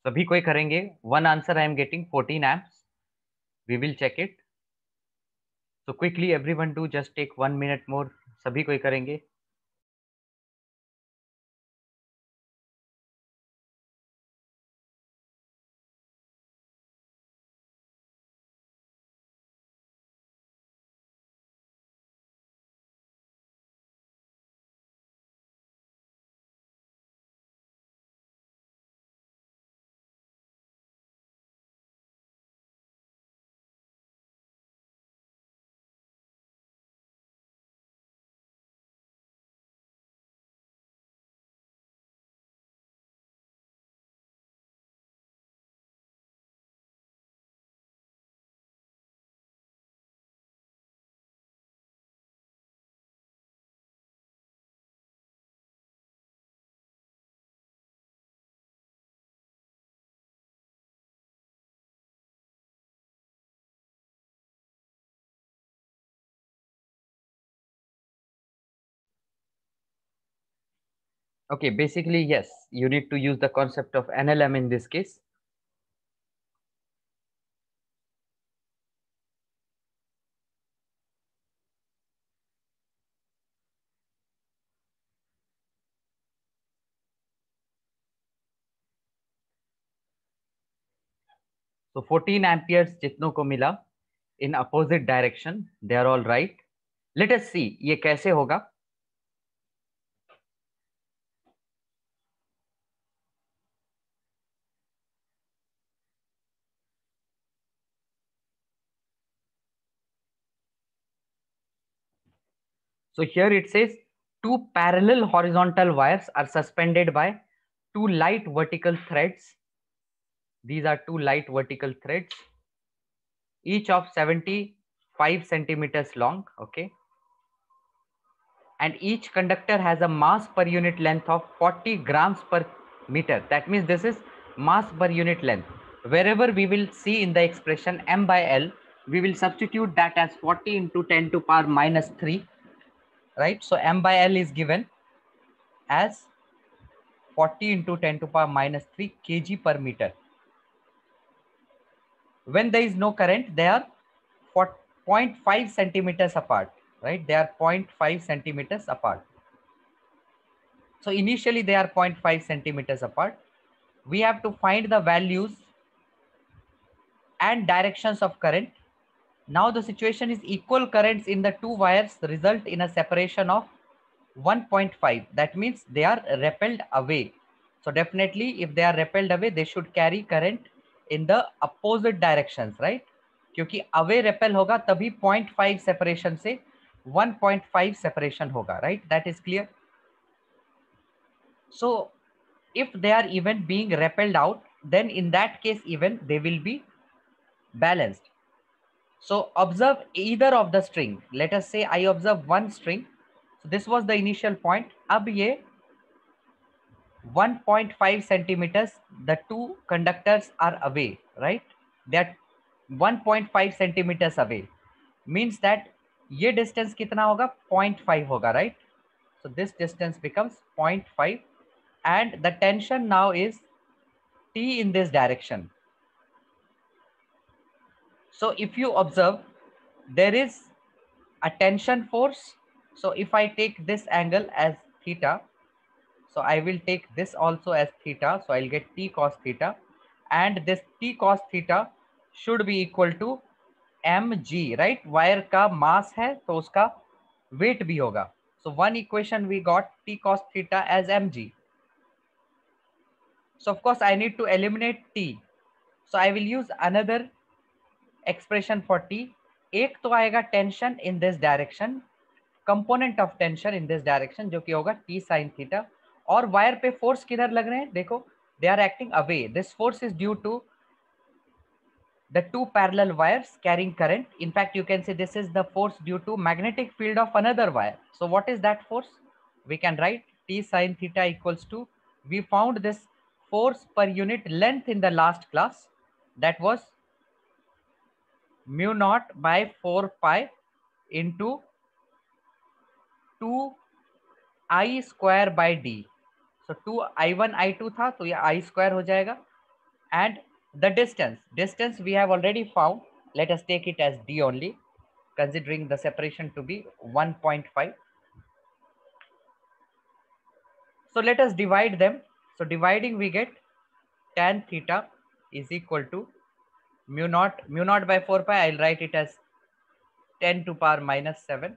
सभी कोई करेंगे. One answer I am getting 14 amps. We will check it. So quickly everyone do just take 1 minute more. सभी कोई करेंगे. Okay, basically yes, you need to use the concept of NLM in this case. So 14 amperes जितनों को मिला in opposite direction, they are all right. Let us see ये कैसे होगा. So here it says two parallel horizontal wires are suspended by two light vertical threads. These are two light vertical threads, each of 75 centimeters long. Okay. And each conductor has a mass per unit length of 40 grams per meter. That means this is mass per unit length. Wherever we will see in the expression m by L, we will substitute that as 40 into 10 to power minus 3, right? So m by L is given as 40 into 10 to power minus 3 kg per meter. When there is no current, they are 0.5 centimeters apart, right? They are 0.5 centimeters apart. So initially they are 0.5 centimeters apart. We have to find the values and directions of current. Now the situation is equal currents in the two wires result in a separation of 1.5. That means they are repelled away. So definitely if they are repelled away, they should carry current in the opposite directions, right? क्योंकि away repel होगा तभी 0.5 separation से 1.5 separation होगा, right? That is clear. So if they are even being repelled out, then in that case even they will be balanced. So observe either of the string. Let us say I observe one string. So this was the initial point. अब ये 1.5 centimeters, the two conductors are away, right? They are 1.5 centimeters away. Means that ये distance कितना होगा? 0.5 होगा, right? So this distance becomes 0.5 and the tension now is T in this direction. So if you observe, there is a tension force. So if I take this angle as theta, so I will take this also as theta, so I'll get t cos theta, and this t cos theta should be equal to mg, right? Wire का मास है तो उसका wait भी होगा. So one equation we got t cos theta as mg. So of course I need to eliminate t. So I will use another expression for t. एक तो आएगा tension in this direction, component of tension in this direction, जो कि होगा t sin थीटा. और wire पे force किधर लग रहे हैं, देखो, they are acting away. This force is due to the two parallel wires carrying current. In fact, you can say this is the force due to magnetic field of another wire. So what is that force? We can write t sin theta equals to, we found this force per unit length in the last class, that was mu naught by 4 pi into 2 I square by d. So 2 I1 I2 था तो ये I square हो जाएगा. And the distance we have already found. Let us take it as d only, considering the separation to be 1.5. So let us divide them. So dividing, we get tan theta is equal to mu naught by 4 pi. I'll write it as 10 to power minus 7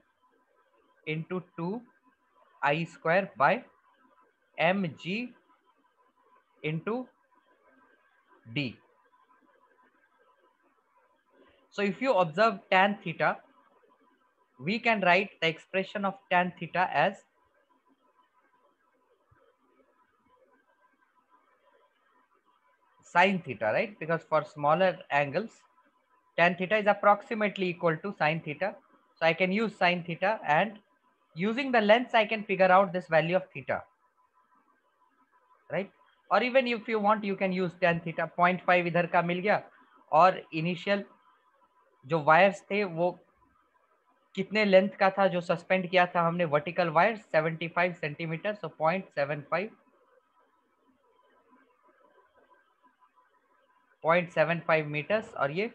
into 2 I square by mg into d. So if you observe tan theta, we can write the expression of tan theta as sin theta, right? Because for smaller angles, tan theta is approximately equal to sin theta. So I can use sin theta, and using the lengths I can figure out this value of theta, right? Or even if you want, you can use tan theta. 0.5 इधर का मिल गया, और initial जो wires थे वो कितने length का था जो सस्पेंड किया था हमने vertical wire, 75 centimetre. So 0.75 metres, और ये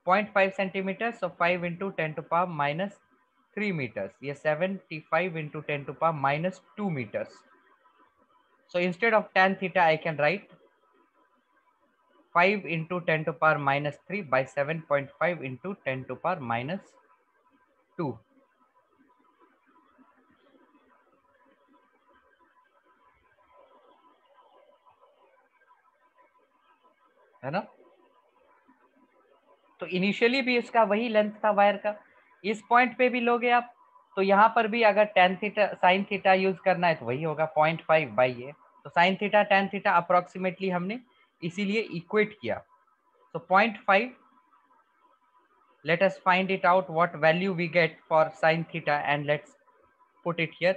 0.5 centimetre. So 5 into 10 to power minus 3 metres. ये 75 into 10 to power minus 2 metres. So instead of tan theta, I can write 5 into 10 to power minus 3 by 7.5 into 10 to power minus 2. है ना? तो initially भी इसका वही length था wire का. इस पॉइंट पे भी लोगे आप, तो यहाँ पर भी अगर tan theta sin theta use करना है तो वही होगा 0.5 बाई ये. तो sin theta tan theta approximately हमने इसीलिए इक्वेट किया. So 0.5, let us find it out what value we get for sin theta, and let's put it here.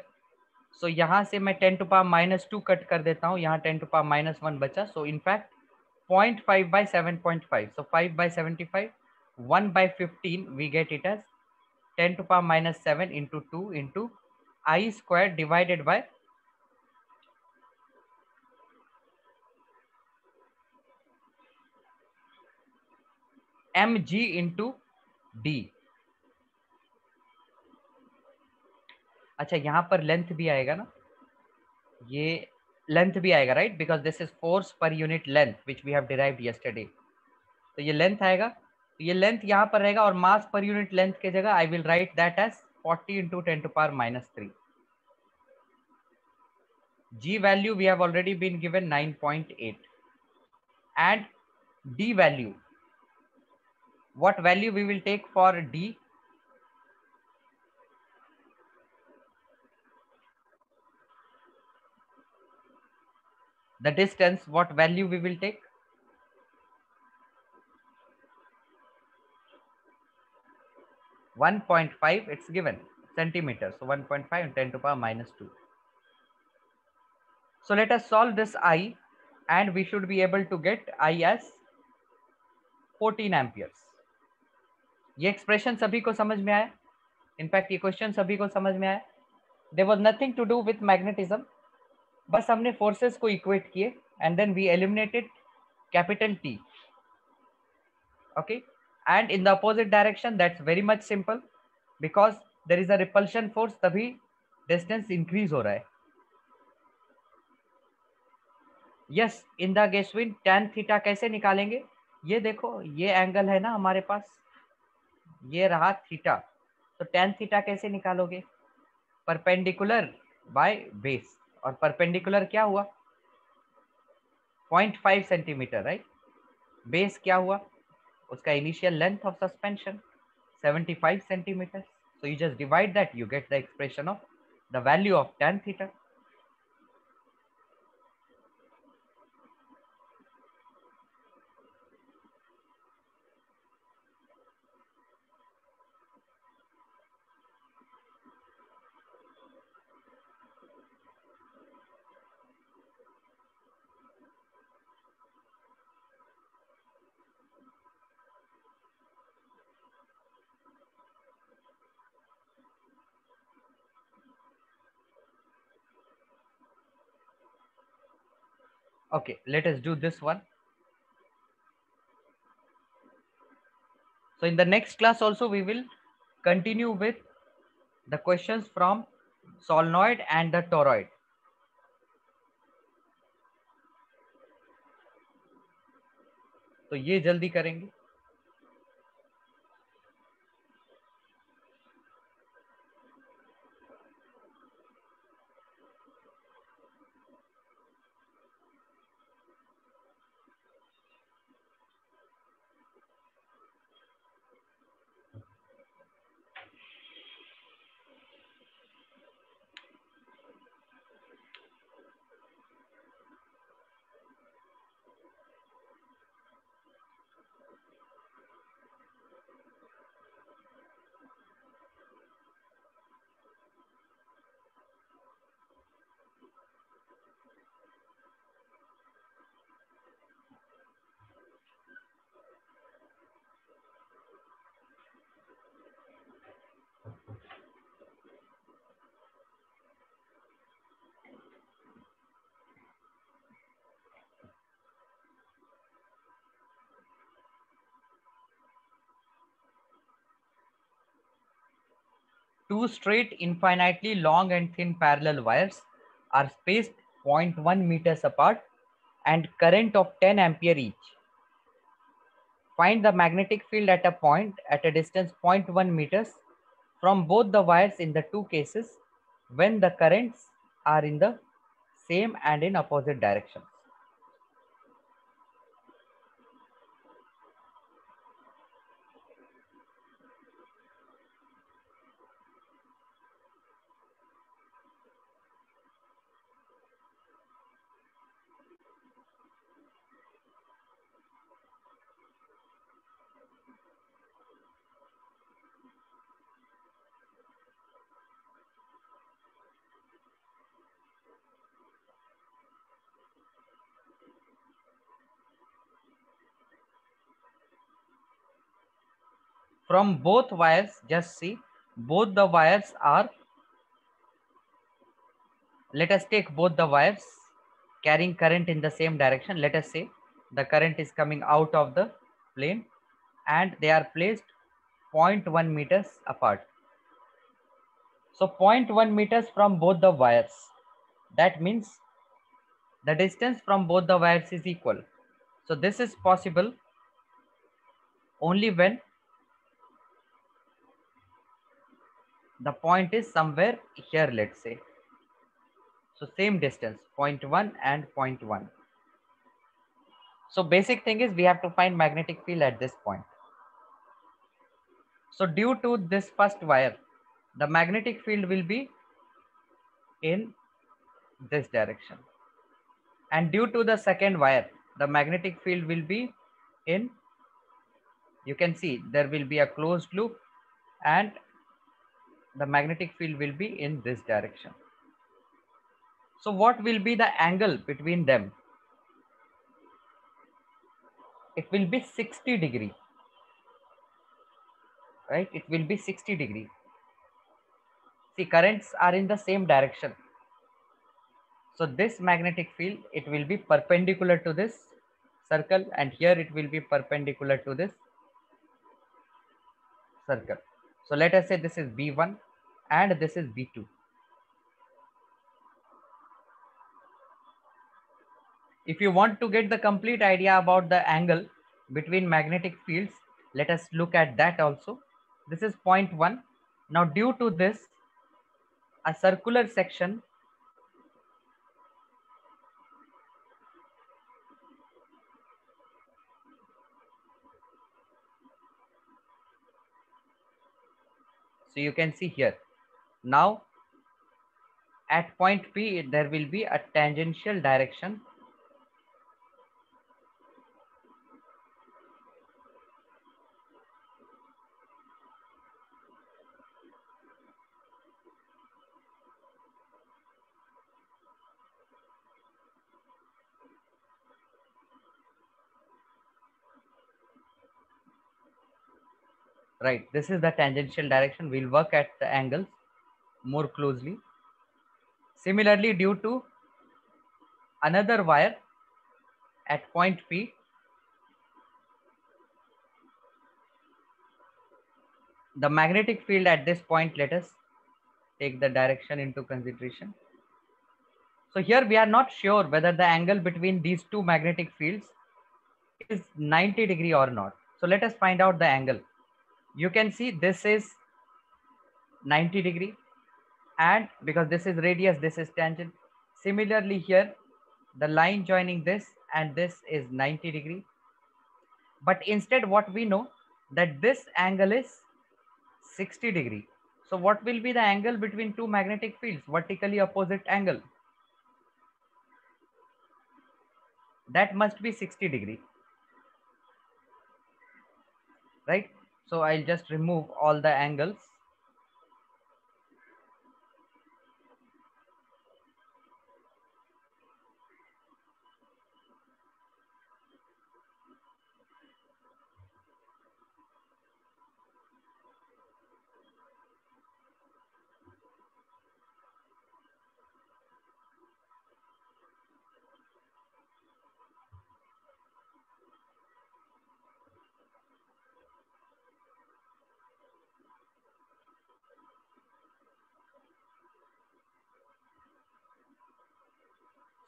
So यहाँ से मैं 10 to power minus 2 कट कर देता हूँ, यहाँ 10 to power minus 1 बचा. So in fact 0.5 by 7.5. So 5 by 75, 1 by 15, we get it as 10 to power minus 7 into 2 into I square divided by mg into d. अच्छा, यहाँ पर लेंथ भी आएगा ना, ये लेंथ भी आएगा, right? Because this is force per unit length which we have derived yesterday. तो ये लेंथ आएगा, तो ये लेंथ यहाँ पर रहेगा, और मास पर यूनिट लेंथ के जगह I will write that as 40 into 10 to power minus 3. G value we have already been given 9.8, and D value, what value we will take for D? The distance, what value we will take? (1.5) it's given centimeters, so 1.5 and 10 to power minus 2. So let us solve this I, and we should be able to get I as 14 amperes. ये expression सभी को समझ में आया? In fact ये question सभी को समझ में आया? There was nothing to do with magnetism. बस हमने फोर्सेस को इक्वेट किए, and then we eliminated capital T. Okay, and in the opposite direction, that's very much simple, because there is a repulsion force, तभी distance increase हो रहा है. Yes, in the Geschwind tan theta कैसे निकालेंगे? ये देखो, ये एंगल है ना हमारे पास, ये रहा थीटा, तो tan थीटा कैसे निकालोगे? परपेंडिकुलर बाय बेस, और परपेंडिकुलर क्या हुआ? 0.5 सेंटीमीटर, राइट? बेस क्या हुआ? उसका initial length of suspension 75 centimeters. So you just divide that, you get the expression of the value of tan theta. Okay, let us do this one. So in the next class also we will continue with the questions from solenoid and the toroid. तो ये जल्दी करेंगे. Two straight infinitely long and thin parallel wires are spaced 0.1 meters apart and current of 10 ampere each. Find the magnetic field at a point at a distance 0.1 meters from both the wires in the two cases when the currents are in the same and in opposite directions. From both wires, just see, both the wires are, let us take both the wires carrying current in the same direction. Let us say the current is coming out of the plane and they are placed 0.1 meters apart. So 0.1 meters from both the wires. That means the distance from both the wires is equal. So this is possible only when the point is somewhere here, let's say. So same distance, 0.1 and 0.1. So basic thing is we have to find magnetic field at this point. So due to this first wire, the magnetic field will be in this direction. And due to the second wire, the magnetic field will be in, you can see there will be a closed loop and the magnetic field will be in this direction. So what will be the angle between them? It will be 60 degree, right? It will be 60 degree. See, currents are in the same direction. So this magnetic field, it will be perpendicular to this circle and here it will be perpendicular to this circle. So let us say this is B1 and this is B2. If you want to get the complete idea about the angle between magnetic fields, let us look at that also. This is point 1. Now due to this, a circular section so you can see here. Now at point P, there will be a tangential direction. Right, this is the tangential direction. We'll work at the angles more closely. Similarly, due to another wire at point P, the magnetic field at this point, let us take the direction into consideration. So here we are not sure whether the angle between these two magnetic fields is 90 degree or not. So let us find out the angle. You can see this is 90 degree, and because this is radius, this is tangent. Similarly here, the line joining this and this is 90 degree. But instead what we know that this angle is 60 degree. So what will be the angle between two magnetic fields, vertically opposite angle? That must be 60 degree, right? So I'll just remove all the angles.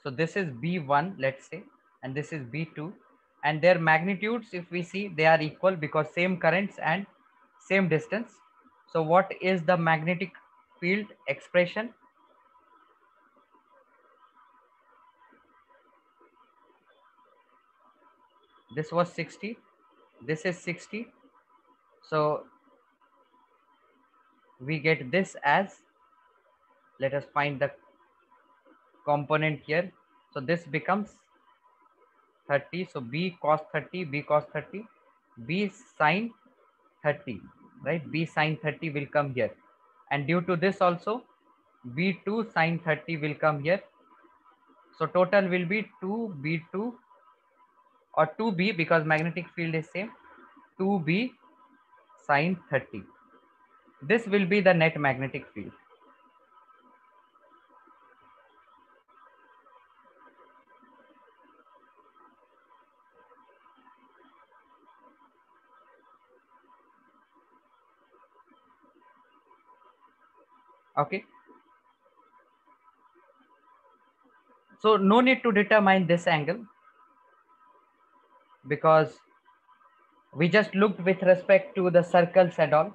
So this is B1, let's say, and this is B2, and their magnitudes, if we see, they are equal because same currents and same distance. So what is the magnetic field expression? This was 60, this is 60. So we get this as, let us find the component here. So this becomes 30. So B cos 30, B cos 30, B sin 30, right? B sin 30 will come here. And due to this also, B2 sin 30 will come here. So total will be 2B2 or 2B, because magnetic field is same, 2B sin 30. This will be the net magnetic field. Okay. So no need to determine this angle, because we just looked with respect to the circles and all.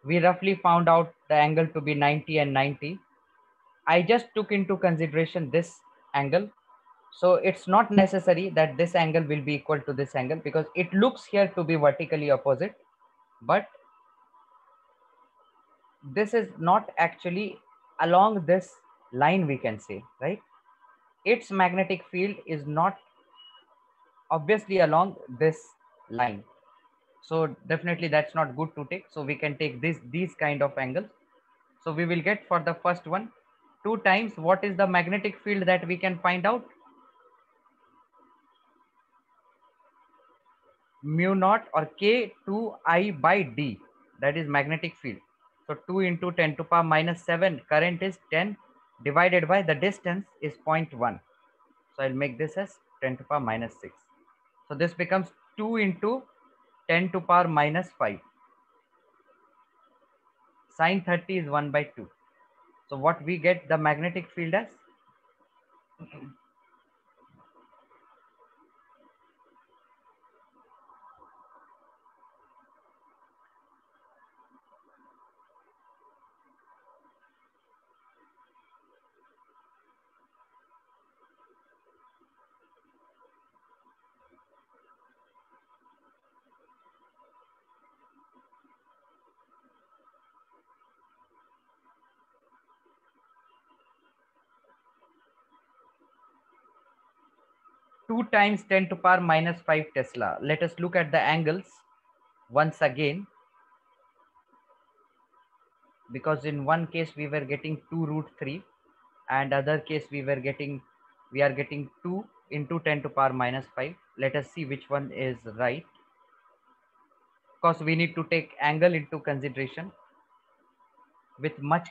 We roughly found out the angle to be 90 and 90. I just took into consideration this angle. So it's not necessary that this angle will be equal to this angle, because it looks here to be vertically opposite, but this is not actually along this line, we can say, right? Its magnetic field is not obviously along this line. So definitely that's not good to take. So we can take these kind of angles. So we will get for the first one 2 times what is the magnetic field that we can find out? Mu naught or K2I by D, that is magnetic field. So 2 into 10 to power minus 7, current is 10 divided by the distance is 0.1. So I'll make this as 10 to power minus 6. So this becomes 2 into 10 to power minus 5. Sine 30 is 1 by 2. So what we get the magnetic field as? Two times 10 to power minus 5 Tesla. Let us look at the angles once again, because in one case we were getting 2 root 3 and other case we are getting 2 into 10 to power minus 5. Let us see which one is right, because we need to take angle into consideration with much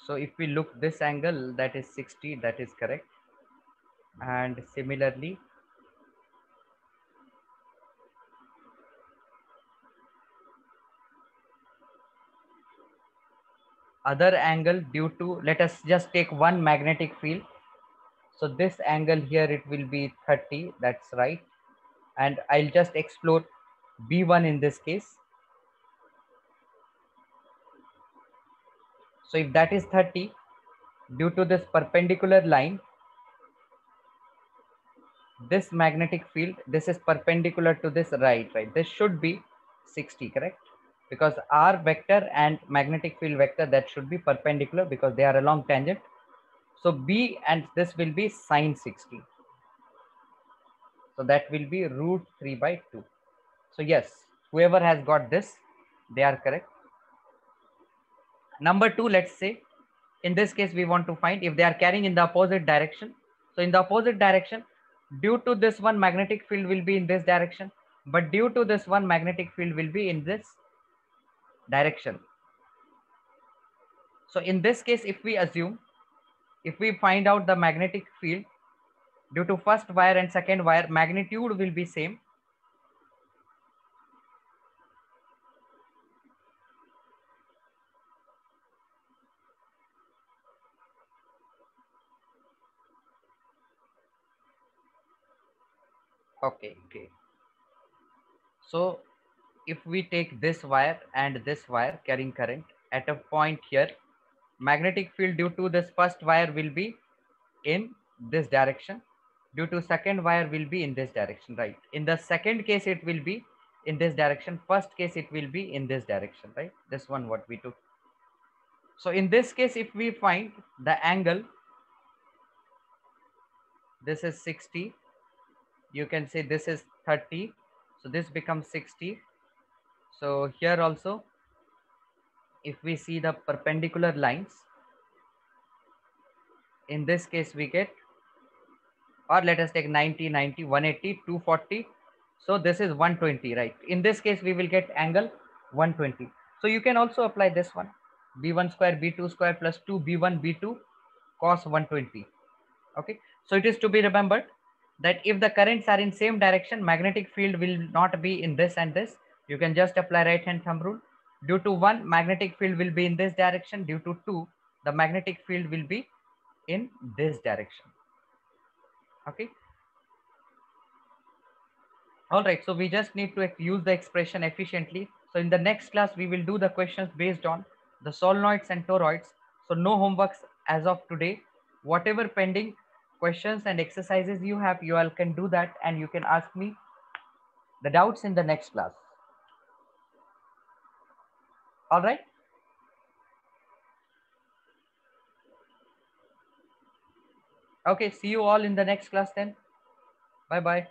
so if we look this angle, that is 60, that is correct. And similarly other angle due to, let us just take one magnetic field. So this angle here, it will be 30, that's right. And I'll just explore B1 in this case. So if that is 30, due to this perpendicular line, this magnetic field, this is perpendicular to this, right? This should be 60, correct? Because R vector and magnetic field vector, that should be perpendicular because they are along tangent. So B and this will be sine 60. So that will be root 3 by 2. So yes, whoever has got this, they are correct. Number 2, let's say, in this case, we want to find if they are carrying in the opposite direction. So in the opposite direction, due to this one, magnetic field will be in this direction, but due to this one, magnetic field will be in this direction. So in this case, if we assume, if we find out the magnetic field due to first wire and second wire, magnitude will be same. Okay. So if we take this wire and this wire carrying current at a point here, magnetic field due to this first wire will be in this direction, due to second wire will be in this direction, right? In the second case, it will be in this direction. First case, it will be in this direction, right? This one what we took. So in this case, if we find the angle, this is 60, you can say this is 30, so this becomes 60. So here also, if we see the perpendicular lines, in this case we get, or let us take 90, 90, 180, 240. So this is 120, right? In this case, we will get angle 120. So you can also apply this one, B1 square, B2 square plus 2 B1, B2 cos 120. Okay. So it is to be remembered that if the currents are in same direction, magnetic field will not be in this and this. You can just apply right hand thumb rule. Due to 1, magnetic field will be in this direction. Due to 2, the magnetic field will be in this direction. Okay. All right, so we just need to use the expression efficiently. So in the next class, we will do the questions based on the solenoids and toroids. So no homeworks as of today. Whatever pending questions and exercises you have, you all can do that, and you can ask me the doubts in the next class. All right. Okay, see you all in the next class then. Bye-bye.